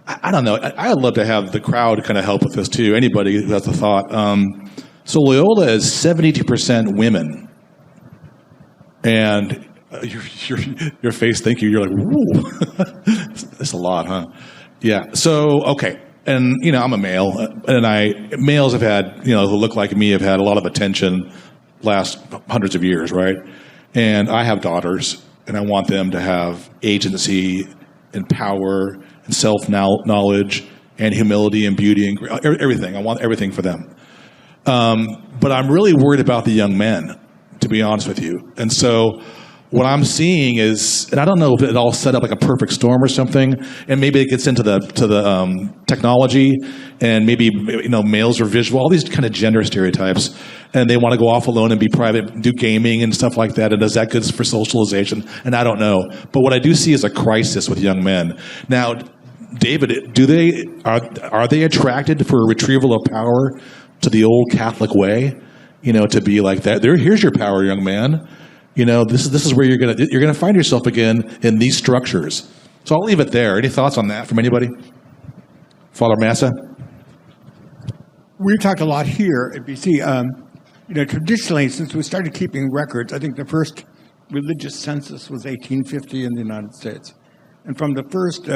I don't know. I'd love to have the crowd kind of help with this too, anybody who has a thought. So Loyola is 72% women. And your face, thank you, you're like, woo, that's a lot, huh? Yeah, so, okay. And, I'm a male, and males have had, who look like me have had a lot of attention last hundreds of years, right? And I have daughters, and I want them to have agency and power and self-knowledge and humility and beauty and everything. I want everything for them. But I'm really worried about the young men, to be honest with you. And so what I'm seeing is, and I don't know if it all set up like a perfect storm or something, and maybe it gets into the technology, and maybe males are visual, all these kind of gender stereotypes, and they want to go off alone and be private, do gaming and stuff like that. And is that good for socialization? And I don't know. But what I do see is a crisis with young men now. David, are they attracted for a retrieval of power to the old Catholic way? To be like that. Here's your power, young man. This is where you're gonna find yourself again in these structures. So I'll leave it there. Any thoughts on that from anybody? Father Massa? We've talked a lot here at BC. Traditionally, since we started keeping records, I think the first religious census was 1850 in the United States. And from the first,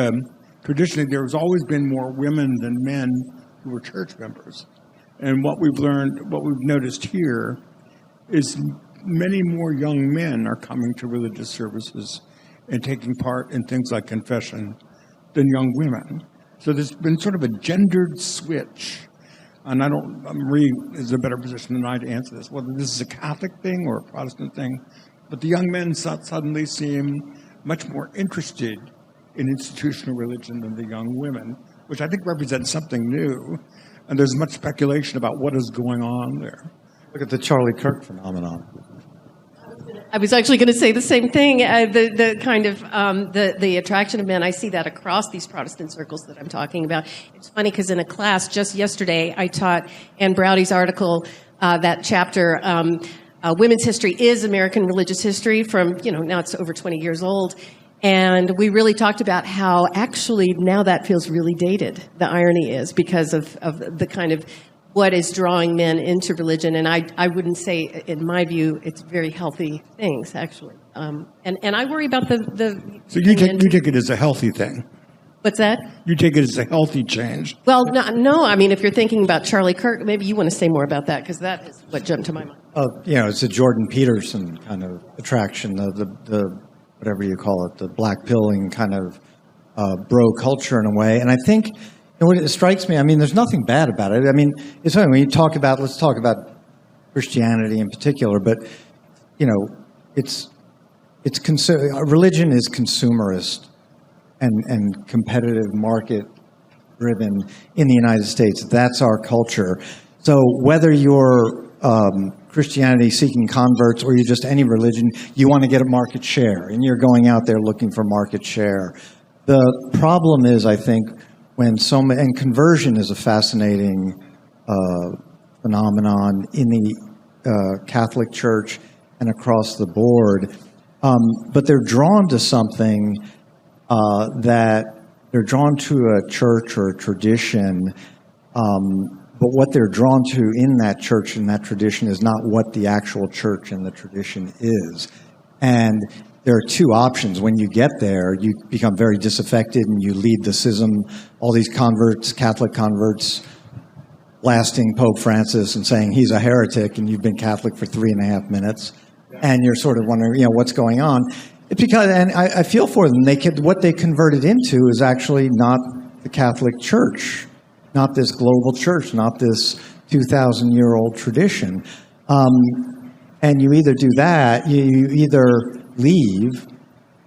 traditionally, there has always been more women than men who were church members. And what we've noticed here is many more young men are coming to religious services and taking part in things like confession than young women. So there's been sort of a gendered switch. And Marie is in a better position than I to answer this, whether this is a Catholic thing or a Protestant thing. But the young men suddenly seem much more interested in institutional religion than the young women, which I think represents something new. And there's much speculation about what is going on there. Look at the Charlie Kirk phenomenon. I was actually going to say the same thing. The kind of the attraction of men, I see that across these Protestant circles that I'm talking about. It's funny because in a class just yesterday, I taught Ann Browdy's article, that chapter, Women's History is American Religious History from, now it's over 20 years old. And we really talked about how actually now that feels really dated. The irony is because of the kind of what is drawing men into religion. And I wouldn't say, in my view, it's very healthy things, actually. And I worry about the So you take it as a healthy thing? What's that? You take it as a healthy change? Well, no. I mean, if you're thinking about Charlie Kirk, maybe you want to say more about that, because that is what jumped to my mind. It's a Jordan Peterson kind of attraction, the whatever you call it, the black pilling kind of bro culture in a way. And I think what it strikes me, I mean, there's nothing bad about it. I mean, it's funny when you talk about, let's talk about Christianity in particular, but, religion is consumerist and competitive market driven in the United States. That's our culture. So whether you're Christianity seeking converts or you're just any religion, you want to get a market share, and you're going out there looking for market share. The problem is, I think, and conversion is a fascinating phenomenon in the Catholic Church and across the board. But they're drawn to something that they're drawn to a church or a tradition. But what they're drawn to in that church and that tradition is not what the actual church and the tradition is. And there are two options. When you get there, you become very disaffected and you lead the schism. All these converts, Catholic converts, blasting Pope Francis and saying he's a heretic, and you've been Catholic for 3.5 minutes. And you're sort of wondering, what's going on. It's because, and I feel for them, what they converted into is actually not the Catholic Church, not this global church, not this 2,000-year-old tradition. And you either do that, you either leave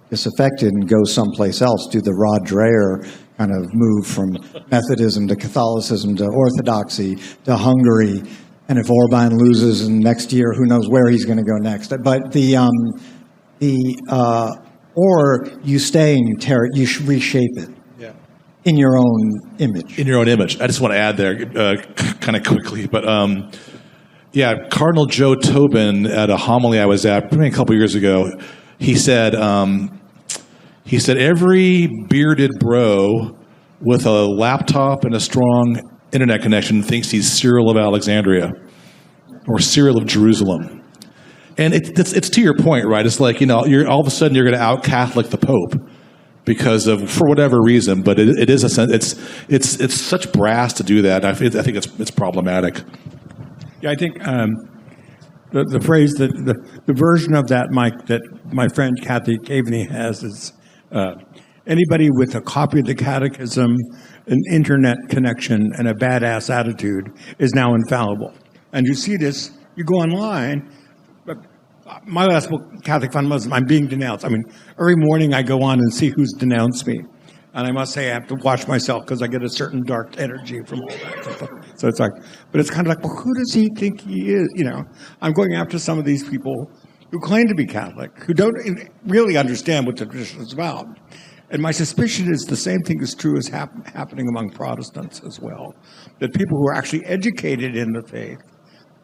disaffected and go someplace else, do the Rod Dreher kind of move from Methodism to Catholicism to Orthodoxy to Hungary. And if Orban loses and next year, who knows where he's going to go next. But or you stay and you tear it, you reshape it. In your own image. In your own image. I just want to add there kind of quickly, but Cardinal Joe Tobin at a homily I was at maybe a couple years ago, he said every bearded bro with a laptop and a strong internet connection thinks he's Cyril of Alexandria or Cyril of Jerusalem. And it's to your point, right? It's like, you're all of a sudden you're going to out-Catholic the Pope. Because for whatever reason, but it is a sense. It's such brass to do that. I think it's problematic. Yeah, I think the phrase that the version of that, Mike, that my friend Kathy Caveney has is anybody with a copy of the Catechism, an internet connection, and a badass attitude is now infallible. And you see this, you go online. My last book, Catholic Fundamentalism, I'm being denounced. I mean, every morning I go on and see who's denounced me. And I must say I have to watch myself because I get a certain dark energy from all that. So it's like, but it's kind of like, well, who does he think he is? You know, I'm going after some of these people who claim to be Catholic, who don't really understand what the tradition is about. And my suspicion is the same thing is true as happening among Protestants as well. That people who are actually educated in the faith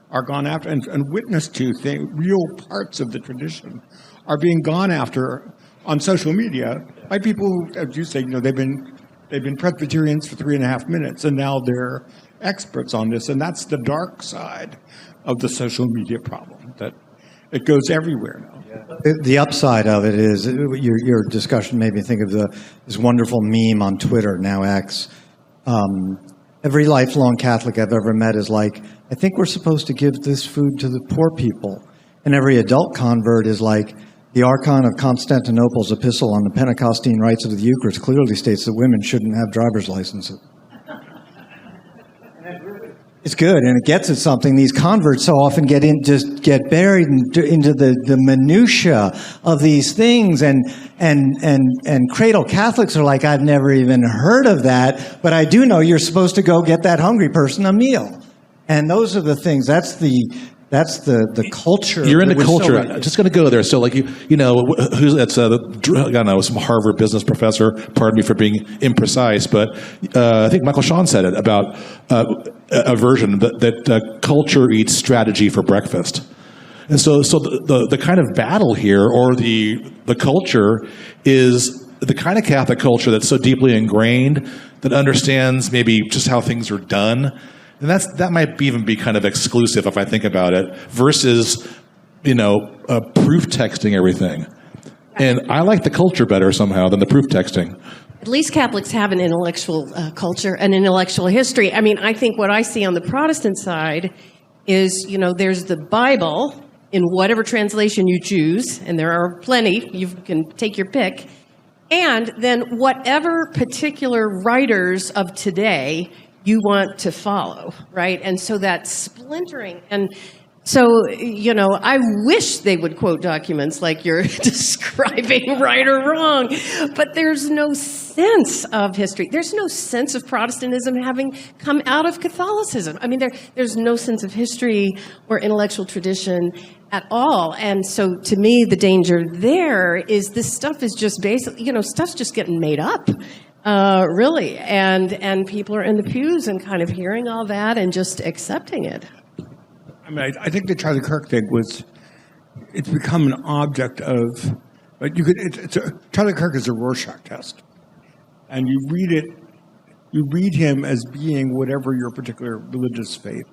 are gone after and witness to real parts of the tradition are being gone after on social media by people who, as you say, you know, they've been Presbyterians for 3.5 minutes, and now they're experts on this. And that's the dark side of the social media problem, that it goes everywhere now. The upside of it is, your discussion made me think of this wonderful meme on Twitter, now X. Every lifelong Catholic I've ever met is like, I think we're supposed to give this food to the poor people. And every adult convert is like, the Archon of Constantinople's epistle on the Pentecostine rites of the Eucharist clearly states that women shouldn't have driver's licenses. It's good, and it gets at something. These converts so often get buried into the minutia of these things, and cradle Catholics are like, I've never even heard of that, but I do know you're supposed to go get that hungry person a meal. And those are the things. That's the culture. You're into culture. So I'm just going to go there. So, like, you know, that's I don't know, some Harvard business professor. Pardon me for being imprecise, but I think Michael Shawn said it about a version that culture eats strategy for breakfast. And so the kind of battle here, or the culture, is the kind of Catholic culture that's so deeply ingrained that understands maybe just how things are done. And that might even be kind of exclusive if I think about it, versus, you know, proof texting everything. And I like the culture better somehow than the proof texting. At least Catholics have an intellectual culture, an intellectual history. I mean, I think what I see on the Protestant side is, you know, there's the Bible in whatever translation you choose, and there are plenty. You can take your pick. And then whatever particular writers of today you want to follow, right? And so that splintering. And so, you know, I wish they would quote documents like you're describing, right or wrong, but there's no sense of history. There's no sense of Protestantism having come out of Catholicism. I mean, there's no sense of history or intellectual tradition at all. And so to me, the danger there is this stuff is just basically, you know, stuff's just getting made up. Really, and people are in the pews and kind of hearing all that and just accepting it. I mean, I think the Charlie Kirk thing it's become an object of, but Charlie Kirk is a Rorschach test, and you read him as being whatever your particular religious faith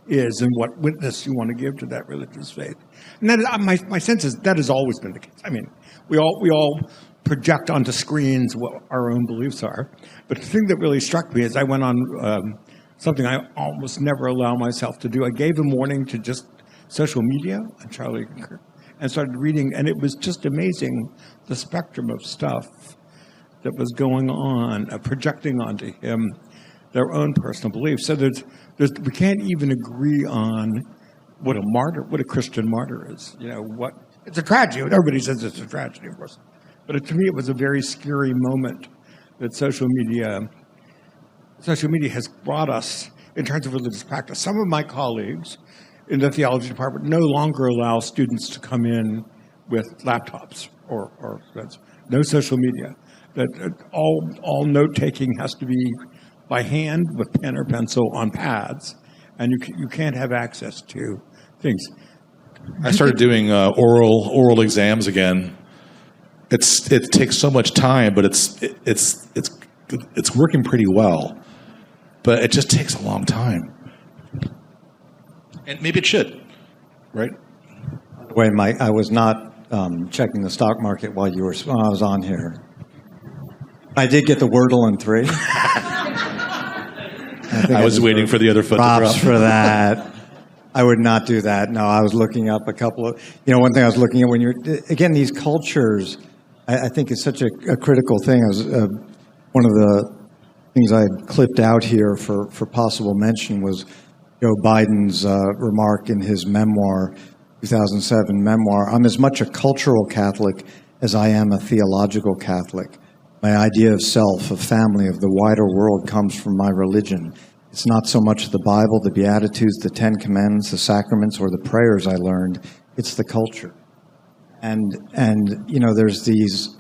is, and what witness you want to give to that religious faith. And that is, my sense is that has always been the case. I mean, we all project onto screens what our own beliefs are. But the thing that really struck me is I went on something I almost never allow myself to do. I gave a morning to just social media on Charlie Kirk and started reading, and it was just amazing, the spectrum of stuff that was going on, projecting onto him their own personal beliefs. So we can't even agree on what a Christian martyr is. You know, it's a tragedy. Everybody says it's a tragedy, of course. But to me, it was a very scary moment that social media has brought us in terms of religious practice. Some of my colleagues in the theology department no longer allow students to come in with laptops or no social media. That all note-taking has to be by hand with pen or pencil on pads, and you can't have access to things. I started doing oral exams again. It takes so much time, but it's working pretty well. But it just takes a long time, and maybe it should, right? Wait, Mike, I was not checking the stock market while I was on here. I did get the Wordle in 3. I was waiting for the other foot to drop. Props for that. I would not do that. No, I was looking up a couple of, one thing I was looking at when again, these cultures, I think is such a critical thing. I was, one of the things I had clipped out here for possible mention was Joe Biden's remark in his memoir, 2007 memoir. I'm as much a cultural Catholic as I am a theological Catholic. My idea of self, of family, of the wider world comes from my religion. It's not so much the Bible, the Beatitudes, the Ten Commandments, the sacraments, or the prayers I learned. It's the culture. And there's these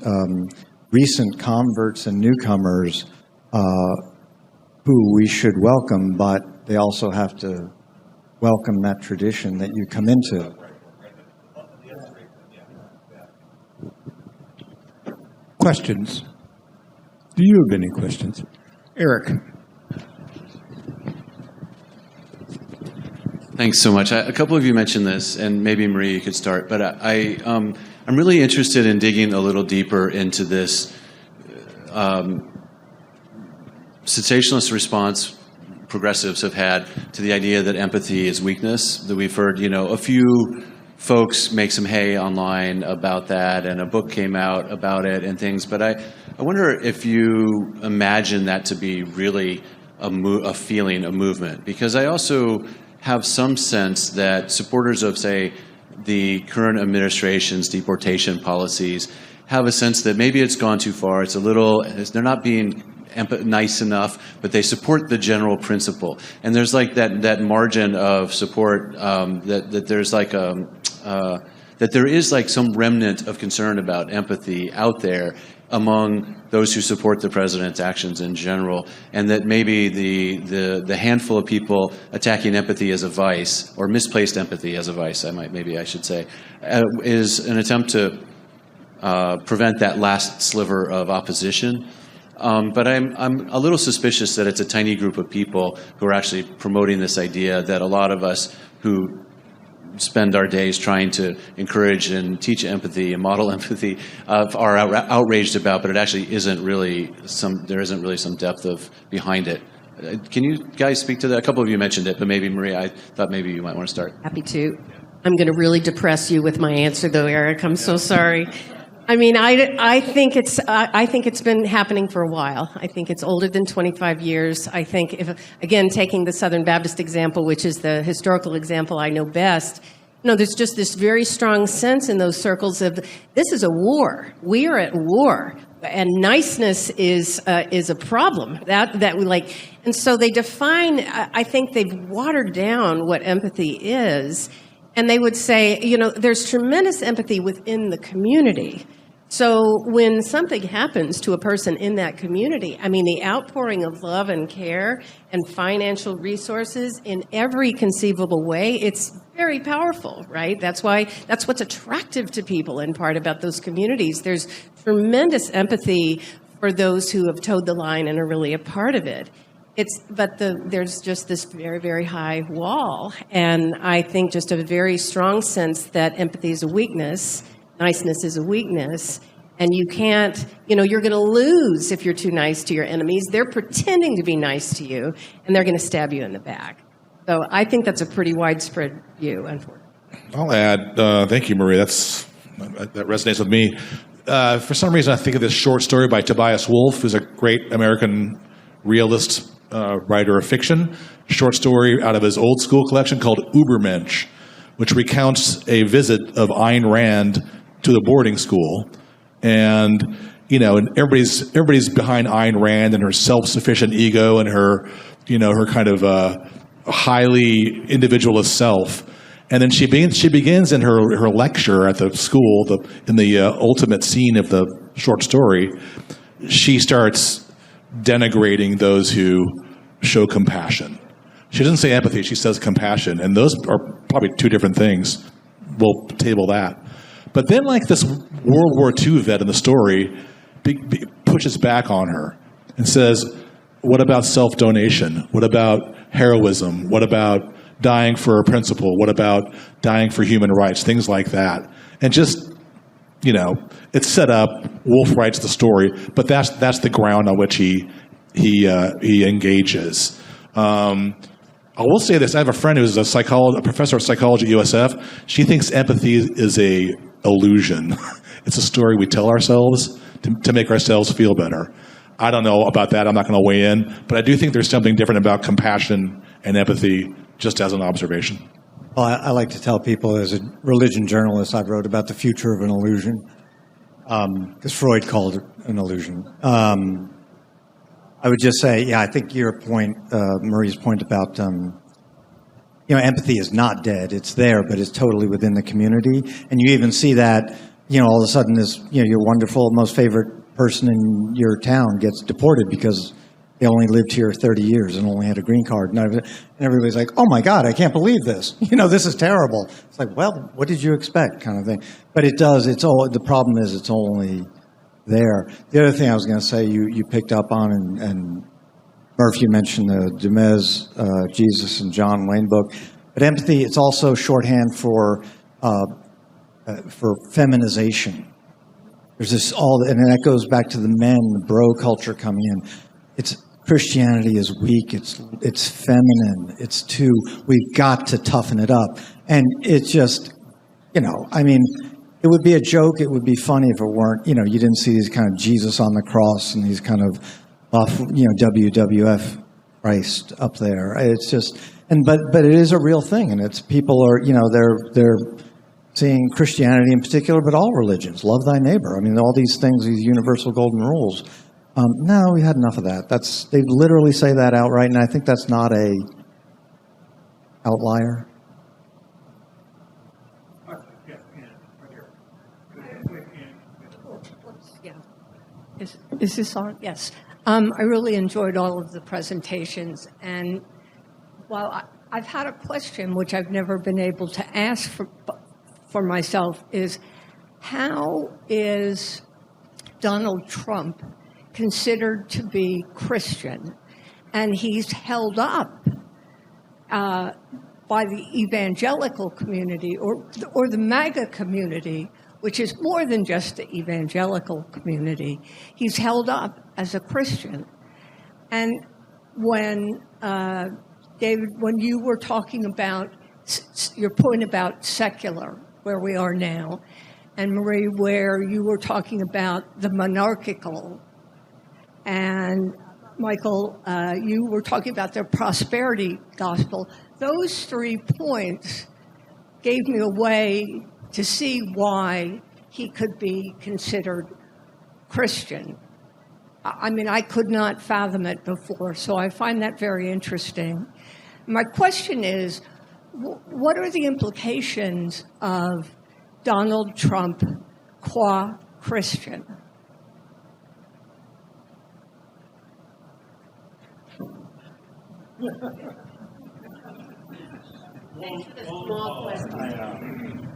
recent converts and newcomers who we should welcome, but they also have to welcome that tradition that you come into. Questions? Do you have any questions? Eric. Thanks so much. A couple of you mentioned this, and maybe Marie, you could start. But I'm really interested in digging a little deeper into this sensationalist response progressives have had to the idea that empathy is weakness. That we've heard, a few folks make some hay online about that, and a book came out about it and things. But I wonder if you imagine that to be really a feeling, a movement, because I also have some sense that supporters of, say, the current administration's deportation policies have a sense that maybe it's gone too far. They're not being nice enough, but they support the general principle. And there's like that margin of support that there's like that there is like some remnant of concern about empathy out there among those who support the president's actions in general, and that maybe the handful of people attacking empathy as a vice, or misplaced empathy as a vice, I should say, is an attempt to prevent that last sliver of opposition. But I'm a little suspicious that it's a tiny group of people who are actually promoting this idea that a lot of us who spend our days trying to encourage and teach empathy and model empathy are outraged about, but it actually there isn't really some depth behind it. Can you guys speak to that? A couple of you mentioned it, but maybe Maria, I thought maybe you might want to start. Happy to. I'm going to really depress you with my answer, though, Eric. I'm so sorry. I mean, I think it's been happening for a while. I think it's older than 25 years. I think, again, taking the Southern Baptist example, which is the historical example I know best, there's just this very strong sense in those circles of this is a war. We are at war, and niceness is a problem that we like. And so they define. I think they've watered down what empathy is, and they would say, there's tremendous empathy within the community. So when something happens to a person in that community, I mean, the outpouring of love and care and financial resources in every conceivable way, it's very powerful, right? That's what's attractive to people in part about those communities. There's tremendous empathy for those who have towed the line and are really a part of it. There's just this very, very high wall, and I think just a very strong sense that empathy is a weakness. Niceness is a weakness, and you can't, you're going to lose if you're too nice to your enemies. They're pretending to be nice to you, and they're going to stab you in the back. So I think that's a pretty widespread view, unfortunately. I'll add, thank you, Marie. That resonates with me. For some reason, I think of this short story by Tobias Wolff, who's a great American realist writer of fiction. Short story out of his old school collection called Ubermensch, which recounts a visit of Ayn Rand to the boarding school, and and everybody's behind Ayn Rand and her self-sufficient ego and her her kind of highly individualist self, and then she begins in her lecture at the school, in the ultimate scene of the short story, she starts denigrating those who show compassion. She doesn't say empathy, she says compassion, and those are probably two different things. We'll table that. But then, like this World War II vet in the story pushes back on her and says, what about self-donation? What about heroism? What about dying for a principle? What about dying for human rights? Things like that. And just, it's set up. Wolf writes the story, but that's the ground on which he engages. I will say this. I have a friend who's a professor of psychology at USF. She thinks empathy is a illusion. It's a story we tell ourselves to make ourselves feel better. I don't know about that. I'm not going to weigh in. But I do think there's something different about compassion and empathy, just as an observation. Well, I like to tell people, as a religion journalist, I wrote about the future of an illusion, because Freud called it an illusion. I would just say, yeah, I think your point, Marie's point about, empathy is not dead. It's there, but it's totally within the community. And you even see that, all of a sudden this, your wonderful, most favorite person in your town gets deported because they only lived here 30 years and only had a green card. And everybody's like, oh my God, I can't believe this. This is terrible. It's like, well, what did you expect, kind of thing. But it does, the problem is it's only there. The other thing I was going to say, you picked up on, and Murph, you mentioned the Dumez, Jesus and John Wayne book. But empathy, it's also shorthand for feminization. There's this and that goes back to the men, the bro culture coming in. Christianity is weak. It's feminine. We've got to toughen it up. And it's just, it would be a joke. It would be funny if it weren't, you didn't see these kind of Jesus on the cross and these kind of buff, WWF Christ up there. It's just, but it is a real thing. And it's people are, they're seeing Christianity in particular, but all religions. Love thy neighbor. All these things, these universal golden rules. No, we had enough of that. They literally say that outright, and I think that's not a outlier. Is this on? Yes. I really enjoyed all of the presentations, and while I've had a question which I've never been able to ask for myself is, how is Donald Trump considered to be Christian? And he's held up by the evangelical community or the MAGA community, which is more than just the evangelical community. He's held up as a Christian. And when, David, when you were talking about your point about secular, where we are now, and Marie, where you were talking about the monarchical, and Michael, you were talking about their prosperity gospel. Those 3 points gave me a way to see why he could be considered Christian. I could not fathom it before, so I find that very interesting. My question is, what are the implications of Donald Trump qua Christian?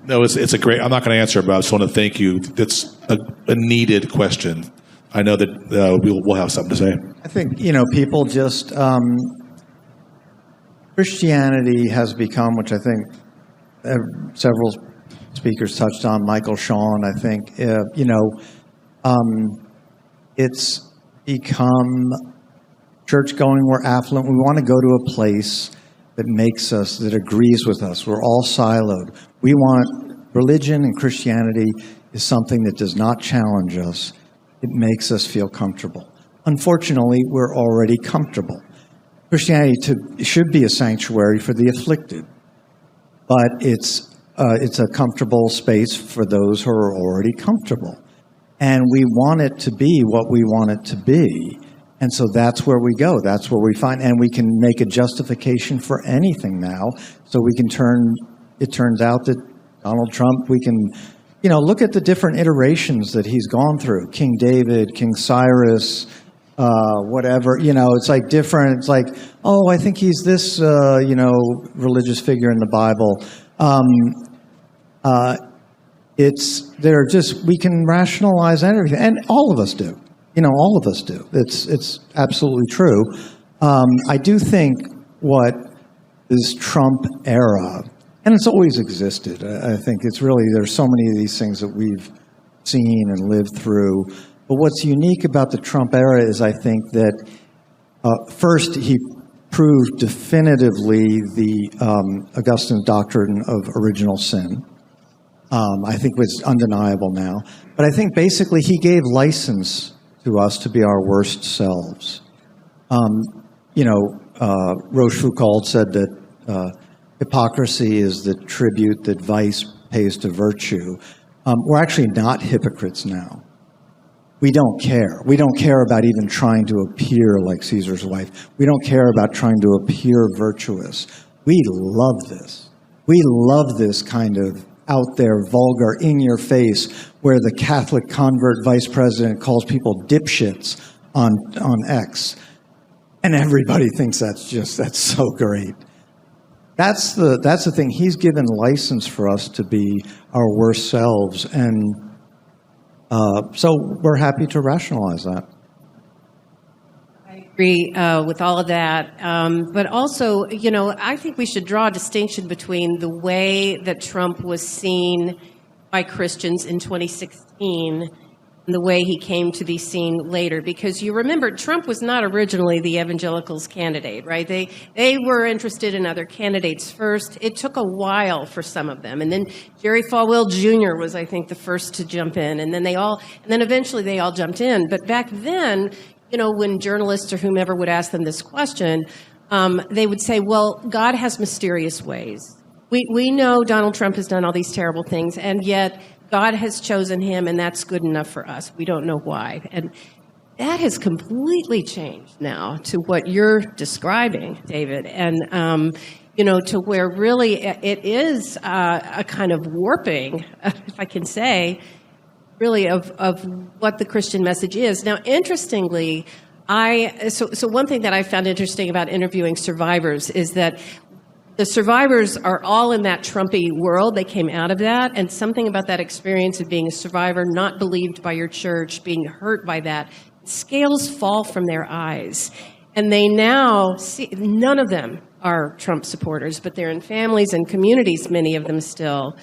No, it's a great. I'm not going to answer, but I just want to thank you. That's a needed question. I know that we'll have something to say. I think people just Christianity has become, which I think several speakers touched on. Michael Sean, I think it's become church going. We're affluent. We want to go to a place that agrees with us. We're all siloed. We want religion, and Christianity is something that does not challenge us. It makes us feel comfortable. Unfortunately, we're already comfortable. Christianity should be a sanctuary for the afflicted, but it's a comfortable space for those who are already comfortable. And we want it to be what we want it to be. And so that's where we go. That's where we find, and we can make a justification for anything now. So we can it turns out that Donald Trump, we can, look at the different iterations that he's gone through. King David, King Cyrus, whatever, it's like different. It's like, oh, I think he's this, religious figure in the Bible. We can rationalize everything. And all of us do. All of us do. It's absolutely true. I do think what this Trump era, and it's always existed. I think it's really, there's so many of these things that we've seen and lived through. But what's unique about the Trump era is I think that first he proved definitively the Augustine doctrine of original sin. I think it's undeniable now. But I think basically he gave license to us to be our worst selves. Rochefoucauld said that hypocrisy is the tribute that vice pays to virtue. We're actually not hypocrites now. We don't care. We don't care about even trying to appear like Caesar's wife. We don't care about trying to appear virtuous. We love this. We love this kind of out there, vulgar, in your face, where the Catholic convert vice president calls people dipshits on X. And everybody thinks that's so great. That's the thing. He's given license for us to be our worst selves. And so we're happy to rationalize that. I agree with all of that. But also, I think we should draw a distinction between the way that Trump was seen by Christians in 2016 and the way he came to be seen later. Because you remember, Trump was not originally the evangelicals' candidate, right? They were interested in other candidates first. It took a while for some of them. And then Jerry Falwell Jr. was, I think, the first to jump in. And then eventually they all jumped in. But back then, when journalists or whomever would ask them this question, they would say, well, God has mysterious ways. We know Donald Trump has done all these terrible things, and yet God has chosen him, and that's good enough for us. We don't know why. And that has completely changed now to what you're describing, David, and, to where really it is a kind of warping, if I can say, really of what the Christian message is. Now, interestingly, so one thing that I found interesting about interviewing survivors is that the survivors are all in that Trumpy world. They came out of that, and something about that experience of being a survivor, not believed by your church, being hurt by that, scales fall from their eyes. And they now see, none of them are Trump supporters, but they're in families and communities, many of them still,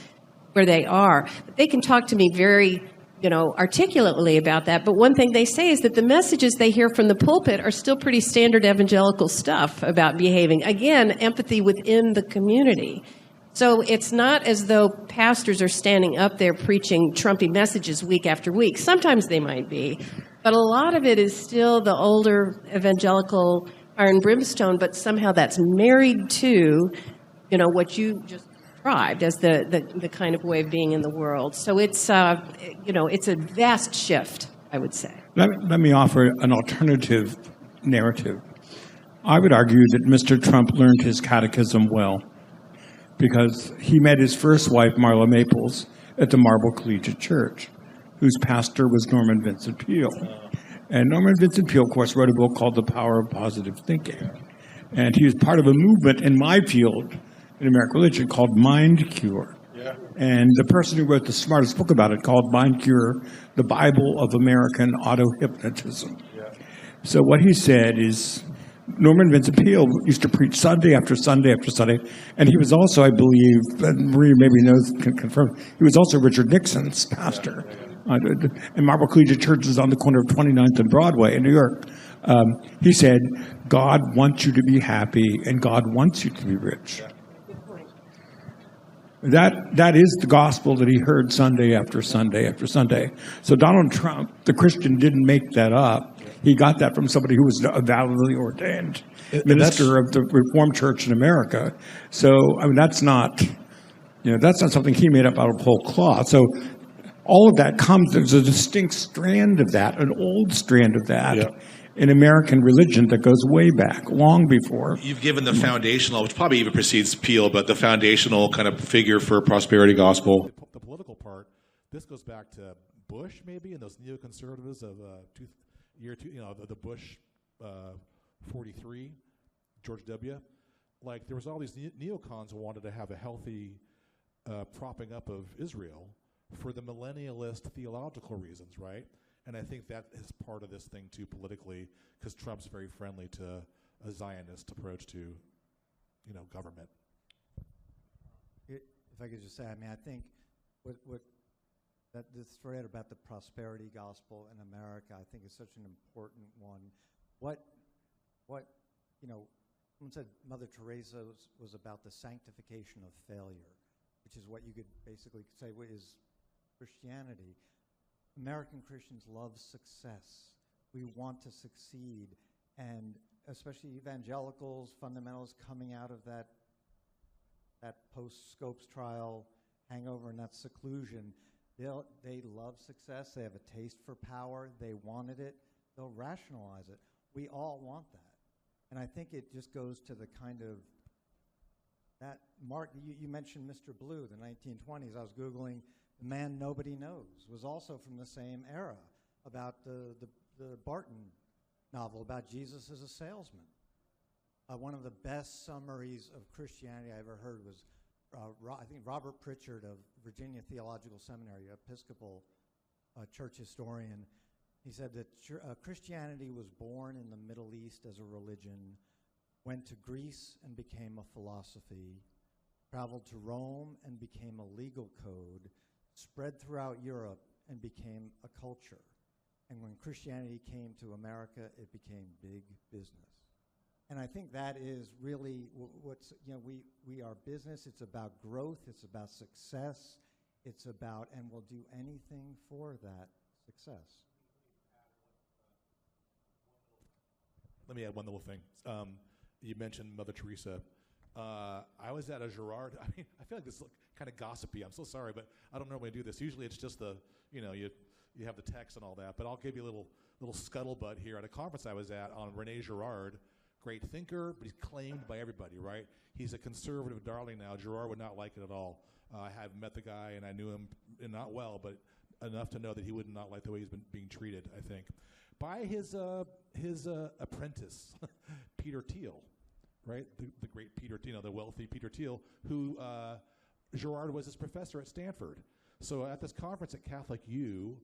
where they are. But they can talk to me very articulately about that. But one thing they say is that the messages they hear from the pulpit are still pretty standard evangelical stuff about behaving. Again, empathy within the community. So it's not as though pastors are standing up there preaching Trumpy messages week after week. Sometimes they might be. But a lot of it is still the older evangelical fire and brimstone, but somehow that's married to, what you just described as the kind of way of being in the world. So it's it's a vast shift, I would say. Let me offer an alternative narrative. I would argue that Mr. Trump learned his catechism well because he met his first wife, Marla Maples, at the Marble Collegiate Church, whose pastor was Norman Vincent Peale. And Norman Vincent Peale, of course, wrote a book called The Power of Positive Thinking. And he was part of a movement in my field in American religion called Mind Cure. Yeah. And the person who wrote the smartest book about it called Mind Cure, the Bible of American Auto-Hypnotism. Yeah. So what he said is, Norman Vincent Peale used to preach Sunday after Sunday after Sunday, and he was also, I believe, and Maria maybe knows, can confirm, he was also Richard Nixon's pastor. And Marble Collegiate Church is on the corner of 29th and Broadway in New York. He said, God wants you to be happy, and God wants you to be rich. That is the gospel that he heard Sunday after Sunday after Sunday. So Donald Trump, the Christian, didn't make that up. He got that from somebody who was a validly ordained minister of the Reformed Church in America. So that's not something he made up out of whole cloth. So all of that comes. There's a distinct strand of that, an old strand of that. In American religion that goes way back, long before. You've given the foundational, which probably even precedes Peale, but the foundational kind of figure for prosperity gospel. The political part, this goes back to Bush, maybe, and those neoconservatives of the Bush 43, George W. Like, there was all these neocons who wanted to have a healthy propping up of Israel for the millennialist theological reasons, right? And I think that is part of this thing, too, politically, because Trump's very friendly to a Zionist approach to, government. If I could just say, I think what that this thread about the prosperity gospel in America, I think is such an important one. What Someone said Mother Teresa was about the sanctification of failure, which is what you could basically say is Christianity. American Christians love success. We want to succeed. And especially evangelicals, fundamentalists coming out of that post-Scopes trial hangover and that seclusion, they love success. They have a taste for power. They wanted it. They'll rationalize it. We all want that. And I think it just goes to the kind of that, Mark, you mentioned Mr. Blue, the 1920s. I was Googling The Man Nobody Knows, was also from the same era, about the Barton novel about Jesus as a salesman. One of the best summaries of Christianity I ever heard was, I think, Robert Pritchard of Virginia Theological Seminary, Episcopal church historian. He said that Christianity was born in the Middle East as a religion, went to Greece and became a philosophy, traveled to Rome and became a legal code, spread throughout Europe and became a culture. And when Christianity came to America, it became big business. And I think that is really what's, we are business. It's about growth. It's about success. It's about, and we'll do anything for that success. Let me add one little thing. You mentioned Mother Teresa. I was at a Girard. I mean, I feel like this is kind of gossipy. I'm so sorry, but I don't normally do this. Usually it's just you have the text and all that. But I'll give you a little scuttlebutt here. At a conference I was at on René Girard, great thinker, but he's claimed by everybody, right? He's a conservative darling now. Girard would not like it at all. I have met the guy, and I knew him not well, but enough to know that he would not like the way he's been being treated, I think, by his apprentice, Peter Thiel, right? The great Peter Thiel, the wealthy Peter Thiel, who Girard was his professor at Stanford. So at this conference at Catholic U,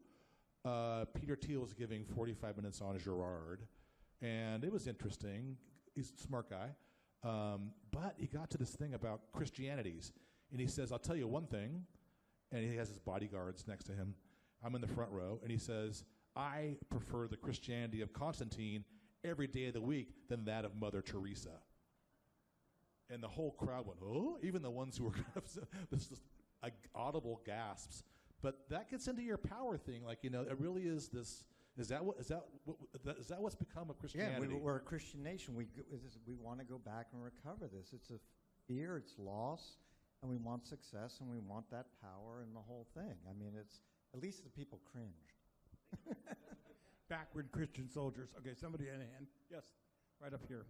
Peter Thiel was giving 45 minutes on Girard, and it was interesting. He's a smart guy. But he got to this thing about Christianities, and he says, I'll tell you one thing, and he has his bodyguards next to him. I'm in the front row, and he says, I prefer the Christianity of Constantine every day of the week than that of Mother Teresa. And the whole crowd went, oh, even the ones who were kind of this audible gasps. But that gets into your power thing. Like, it really is this. Is that what's become of Christianity? Yeah, we're a Christian nation. We want to go back and recover this. It's a fear, it's loss, and we want success, and we want that power and the whole thing. I mean, it's at least the people cringed. Backward Christian soldiers. Okay, somebody in a hand. Yes, right up here.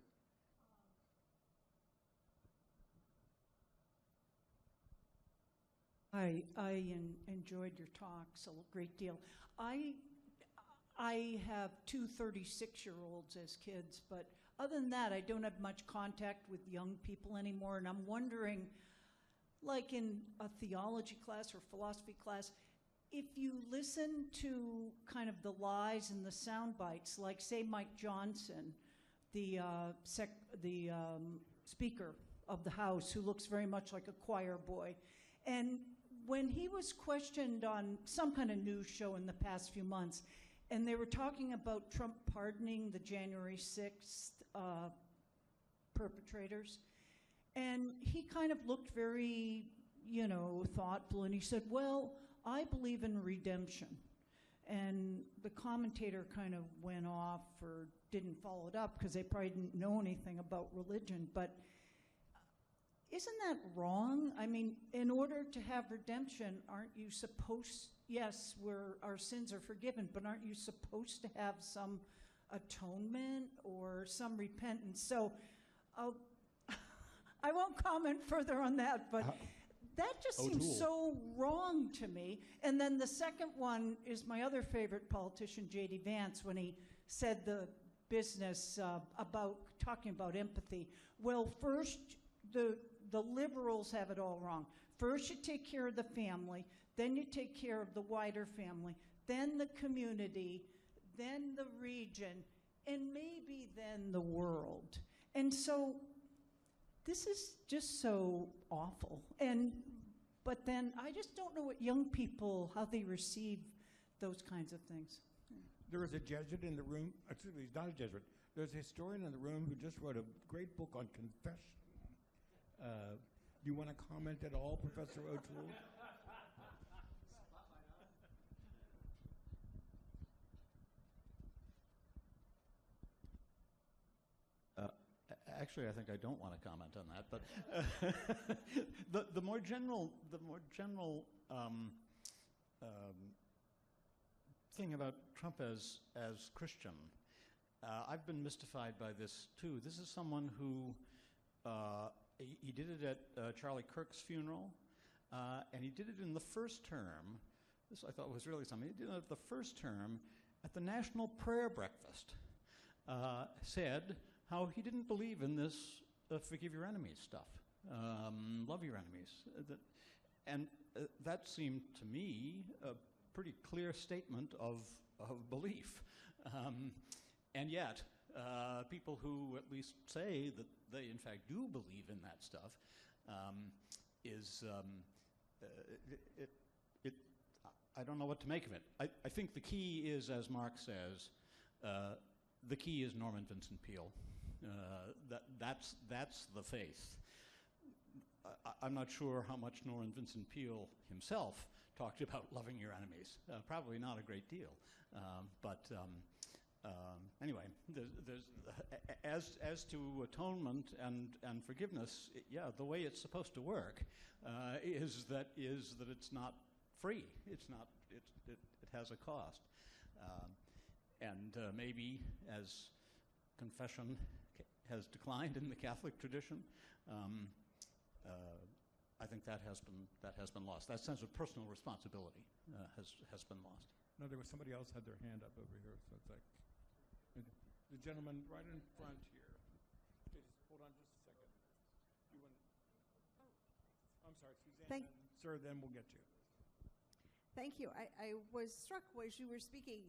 I enjoyed your talks a great deal. I have two 36-year-olds as kids, but other than that, I don't have much contact with young people anymore, and I'm wondering, like in a theology class or philosophy class, if you listen to kind of the lies and the sound bites, like, say, Mike Johnson, the Speaker of the House, who looks very much like a choir boy, and when he was questioned on some kind of news show in the past few months, and they were talking about Trump pardoning the January 6th perpetrators, and he kind of looked very, thoughtful, and he said, well, I believe in redemption. And the commentator kind of went off or didn't follow it up because they probably didn't know anything about religion, but isn't that wrong? I mean, in order to have redemption, aren't you supposed, yes, our sins are forgiven, but aren't you supposed to have some atonement or some repentance? So I won't comment further on that, but that just seems so wrong to me. And then the second one is my other favorite politician, J.D. Vance, when he said the business about talking about empathy. Well, first, the liberals have it all wrong. First, you take care of the family, then you take care of the wider family, then the community, then the region, and maybe then the world. And so this is just so awful. But then I just don't know what young people, how they receive those kinds of things. There was a Jesuit in the room. Excuse me, he's not a Jesuit. There's a historian in the room who just wrote a great book on confession. Do you want to comment at all, Professor O'Toole? Actually, I think I don't want to comment on that. But the more general thing about Trump as Christian, I've been mystified by this too. This is someone who he did it at Charlie Kirk's funeral, and he did it in the first term. This I thought was really something. He did it at the first term at the National Prayer Breakfast. Said how he didn't believe in this forgive your enemies stuff, love your enemies. That seemed to me a pretty clear statement of belief. And yet, people who at least say that they in fact do believe in that stuff, I don't know what to make of it. I think the key is, as Mark says, the key is Norman Vincent Peale. That's the faith. I'm not sure how much Norman Vincent Peale himself talked about loving your enemies. Probably not a great deal. Anyway, there's as to atonement and forgiveness, yeah, the way it's supposed to work is that it's not free. It's not. It has a cost. And maybe as confession has declined in the Catholic tradition, I think that has been lost. That sense of personal responsibility has been lost. No, there was somebody else had their hand up over here, so it's like the gentleman right in front here. Please hold on just a second. You want? I'm sorry, Suzanne. Sir, then we'll get you. Thank you. I was struck as you were speaking.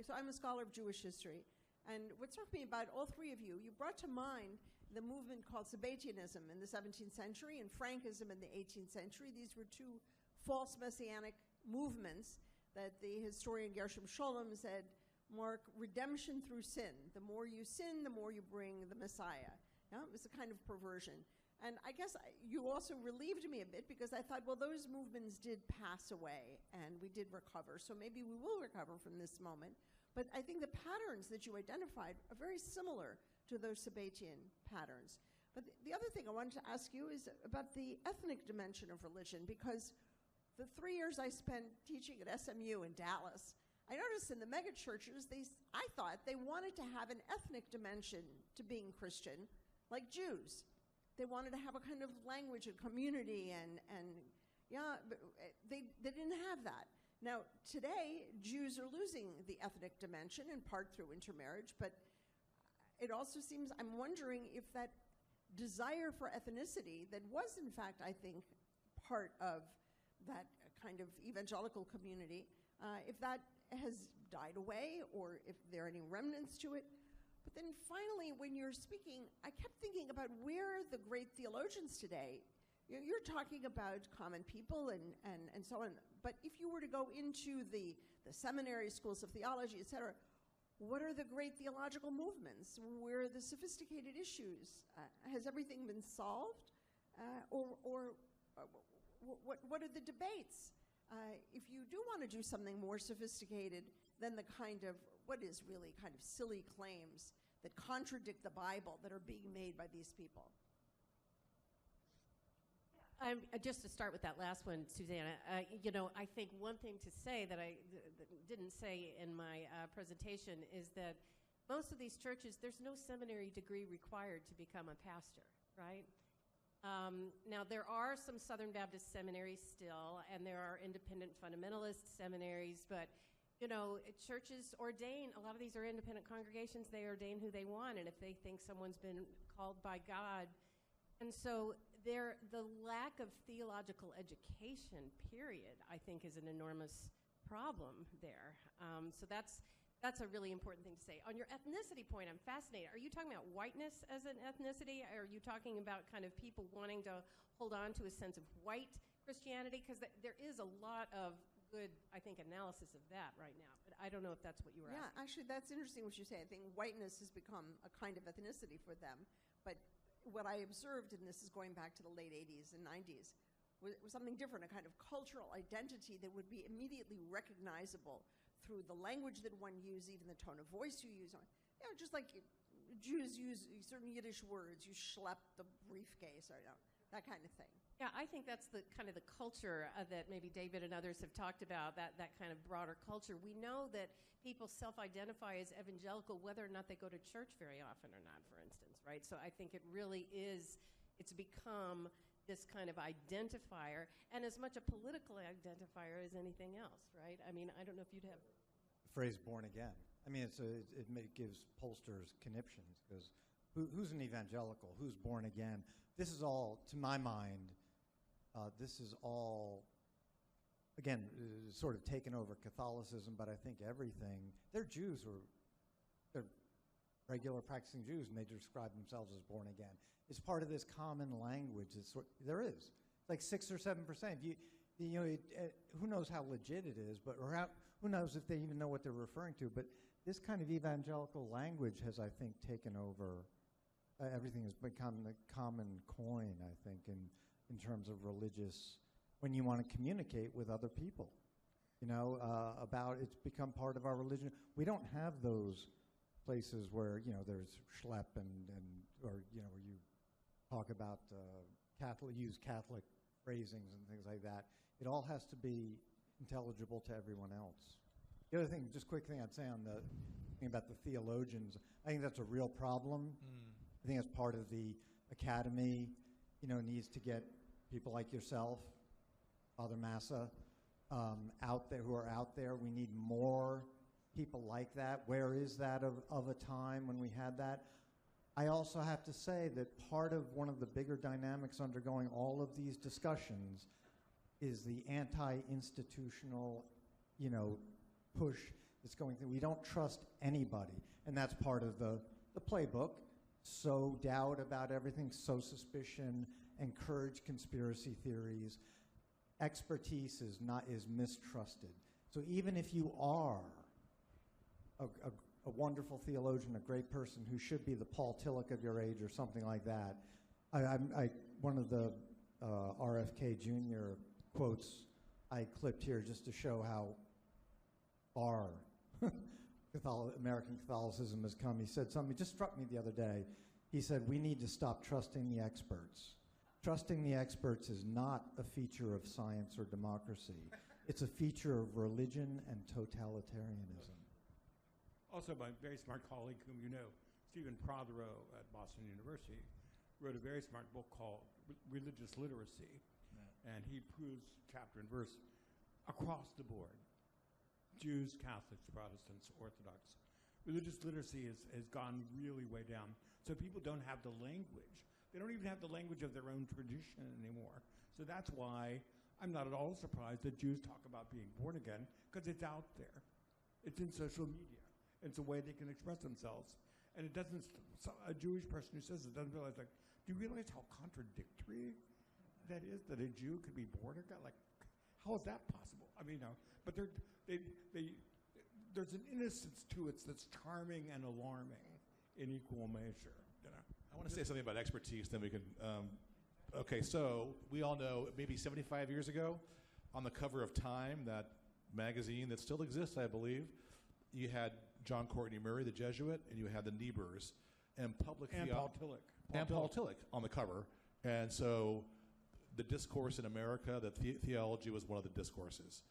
So I'm a scholar of Jewish history. And what struck me about all three of you, you brought to mind the movement called Sabbatianism in the 17th century and Frankism in the 18th century. These were two false messianic movements that the historian Gershom Scholem said mark redemption through sin. The more you sin, the more you bring the Messiah. Yeah, it was a kind of perversion. And I guess you also relieved me a bit because I thought, well, those movements did pass away and we did recover. So maybe we will recover from this moment. But I think the patterns that you identified are very similar to those Sabbatian patterns. But the other thing I wanted to ask you is about the ethnic dimension of religion, because the 3 years I spent teaching at SMU in Dallas, I noticed in the megachurches, I thought they wanted to have an ethnic dimension to being Christian, like Jews. They wanted to have a kind of language and community, and yeah, but they didn't have that. Now, today, Jews are losing the ethnic dimension, in part through intermarriage, but it also seems, I'm wondering if that desire for ethnicity that was, in fact, I think, part of that kind of evangelical community, if that has died away or if there are any remnants to it. But then finally, when you're speaking, I kept thinking about where the great theologians today, you're talking about common people and so on, but if you were to go into the seminary schools of theology, et cetera, what are the great theological movements? Where are the sophisticated issues? Has everything been solved? Or what are the debates? If you do want to do something more sophisticated than the kind of, what is really kind of silly claims that contradict the Bible that are being made by these people. Just to start with that last one, Susanna, I think one thing to say that I didn't say in my presentation is that most of these churches, there's no seminary degree required to become a pastor, right? Now, there are some Southern Baptist seminaries still, and there are independent fundamentalist seminaries, but, churches ordain, a lot of these are independent congregations, they ordain who they want, and if they think someone's been called by God. And so the lack of theological education, period, I think is an enormous problem there. So that's a really important thing to say. On your ethnicity point, I'm fascinated. Are you talking about whiteness as an ethnicity? Or are you talking about kind of people wanting to hold on to a sense of white Christianity? Because there is a lot of good, I think, analysis of that right now. But I don't know if that's what you were Yeah, asking. actually, that's interesting what you say. I think whiteness has become a kind of ethnicity for them. But what I observed, and this is going back to the late 80s and 90s, was something different, a kind of cultural identity that would be immediately recognizable through the language that one uses, even the tone of voice you use. You know, just like Jews use certain Yiddish words, you schlep the briefcase, or that kind of thing. Yeah, I think that's the kind of the culture that maybe David and others have talked about, that kind of broader culture. We know that people self-identify as evangelical whether or not they go to church very often or not, for instance, right? So I think it really is, it's become this kind of identifier, and as much a political identifier as anything else, right? I mean, I don't know if you'd have... The phrase born again. I mean, it gives pollsters conniptions, because who's an evangelical? Who's born again? This is all, to my mind, this is all, again, sort of taken over Catholicism, but I think everything, they're Jews, they're regular practicing Jews, and they describe themselves as born again. It's part of this common language. There is. It's like 6 or 7%. Who knows how legit it is, but who knows if they even know what they're referring to. But this kind of evangelical language has, I think, taken over. Everything has become the common coin, I think, in terms of religious, when you want to communicate with other people. It's become part of our religion. We don't have those places where, there's schlep or where you talk about use Catholic phrasings and things like that. It all has to be intelligible to everyone else. The other thing, just quick thing I'd say on the thing about the theologians, I think that's a real problem. I think that's part of the academy, needs to get people like yourself, Father Massa, out there, who are out there. We need more people like that. Where is that of a time when we had that? I also have to say that part of one of the bigger dynamics undergoing all of these discussions is the anti-institutional, push that's going through. We don't trust anybody, and that's part of the playbook. Sow doubt about everything, sow suspicion, encourage conspiracy theories. Expertise is mistrusted. So even if you are a wonderful theologian, a great person who should be the Paul Tillich of your age or something like that, one of the RFK Jr. quotes I clipped here just to show how far American Catholicism has come. He said something, it just struck me the other day. He said, we need to stop trusting the experts. Trusting the experts is not a feature of science or democracy. It's a feature of religion and totalitarianism. Also, my very smart colleague, whom you know, Stephen Prothero at Boston University, wrote a very smart book called Religious Literacy. And he proves chapter and verse across the board. Jews, Catholics, Protestants, Orthodox. Religious literacy has gone really way down. So people don't have the language. They don't even have the language of their own tradition anymore. So that's why I'm not at all surprised that Jews talk about being born again, because it's out there. It's in social media. It's a way they can express themselves. And it doesn't, a Jewish person who says it doesn't realize, like, do you realize how contradictory that is, that a Jew could be born again? Like, how is that possible? I mean, but there's an innocence to it that's charming and alarming in equal measure. I want to say something about expertise, then we can. Okay, so we all know maybe 75 years ago, on the cover of Time, that magazine that still exists, I believe, you had John Courtney Murray, the Jesuit, and you had the Niebers, and Paul Tillich. Paul Tillich on the cover. And so the discourse in America, that theology was one of the discourses.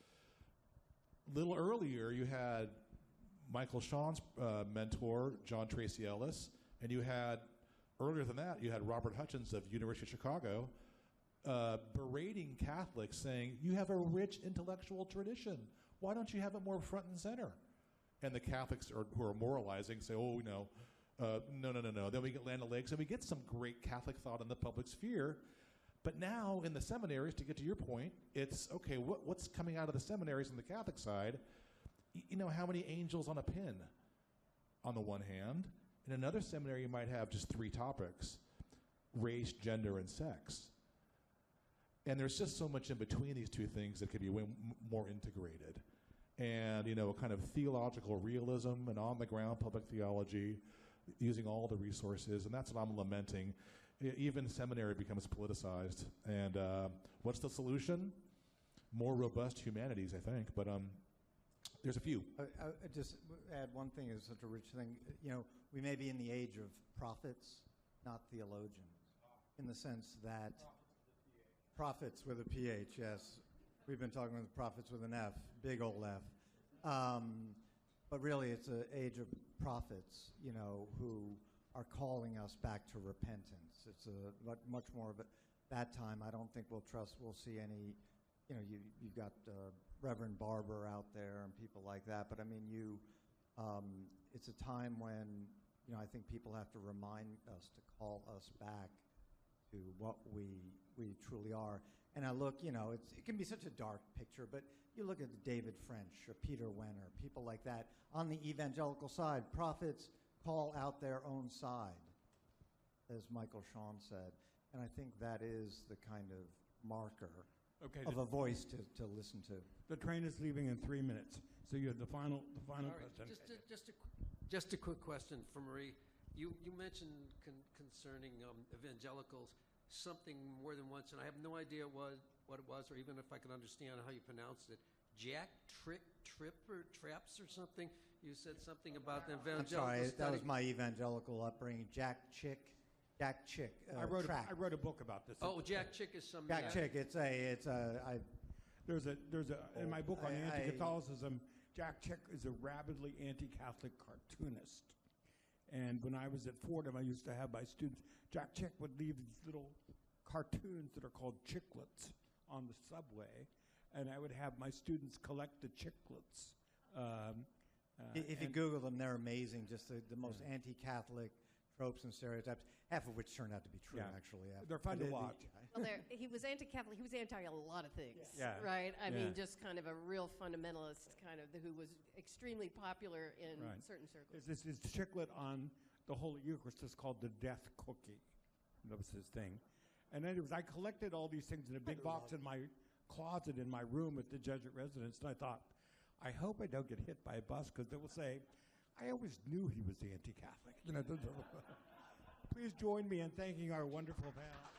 A little earlier, you had Michael Shawn's mentor, John Tracy Ellis, and you had, earlier than that, you had Robert Hutchins of University of Chicago berating Catholics, saying, you have a rich intellectual tradition. Why don't you have it more front and center? And the Catholics who are moralizing say, oh, no. Then we land the legs, and we get some great Catholic thought in the public sphere. But now in the seminaries, to get to your point, it's, okay, what's coming out of the seminaries on the Catholic side? How many angels on a pin on the one hand? In another seminary, you might have just 3 topics: race, gender, and sex. And there's just so much in between these two things that could be way more integrated. And, you know, a kind of theological realism and on-the-ground public theology, using all the resources, and that's what I'm lamenting. Even seminary becomes politicized. And what's the solution? More robust humanities, I think. But there's a few. I just add one thing is such a rich thing. You know, we may be in the age of prophets, not theologians, in the sense that prophets with a PH, yes. We've been talking with prophets with an F, big old F. But really, it's an age of prophets, you know, who are calling us back to repentance. It's a much more of that time. I don't think we'll see any, you know, you've got Reverend Barber out there and people like that. But I mean, it's a time when, you know, I think people have to remind us to call us back to what we truly are. And I look, you know, it can be such a dark picture, but you look at David French or Peter Wenner, people like that. On the evangelical side, prophets call out their own side, as Michael Shawn said. And I think that is the kind of marker of a voice to listen to. The train is leaving in 3 minutes, so you have the final right. question. Just a quick question for Marie. You mentioned concerning evangelicals something more than once, and I have no idea what it was, or even if I can understand how you pronounced it. Traps or something. You said something about the evangelical. I'm sorry, study. that was my evangelical upbringing. Jack Chick. I wrote a book about this. Oh, Jack Chick is some. Jack Chick. There's a in my book on anti-Catholicism, Jack Chick is a rabidly anti-Catholic cartoonist. And when I was at Fordham, I used to have my students, Jack Chick would leave these little cartoons that are called chiclets on the subway, and I would have my students collect the chiclets. If you Google them, they're amazing, just the most anti-Catholic tropes and stereotypes, half of which turned out to be true, actually. They're fun to watch. Well, he was anti-Catholic. He was anti a lot of things, Yeah. right? I mean, just kind of a real fundamentalist, kind of who was extremely popular in certain circles. There's this chiclet on the Holy Eucharist is called the Death Cookie. That was his thing. And anyways, I collected all these things in a big box in my closet in my room at the Jesuit residence, and I thought, I hope I don't get hit by a bus, because they will say, I always knew he was anti-Catholic. You know, please join me in thanking our wonderful panel.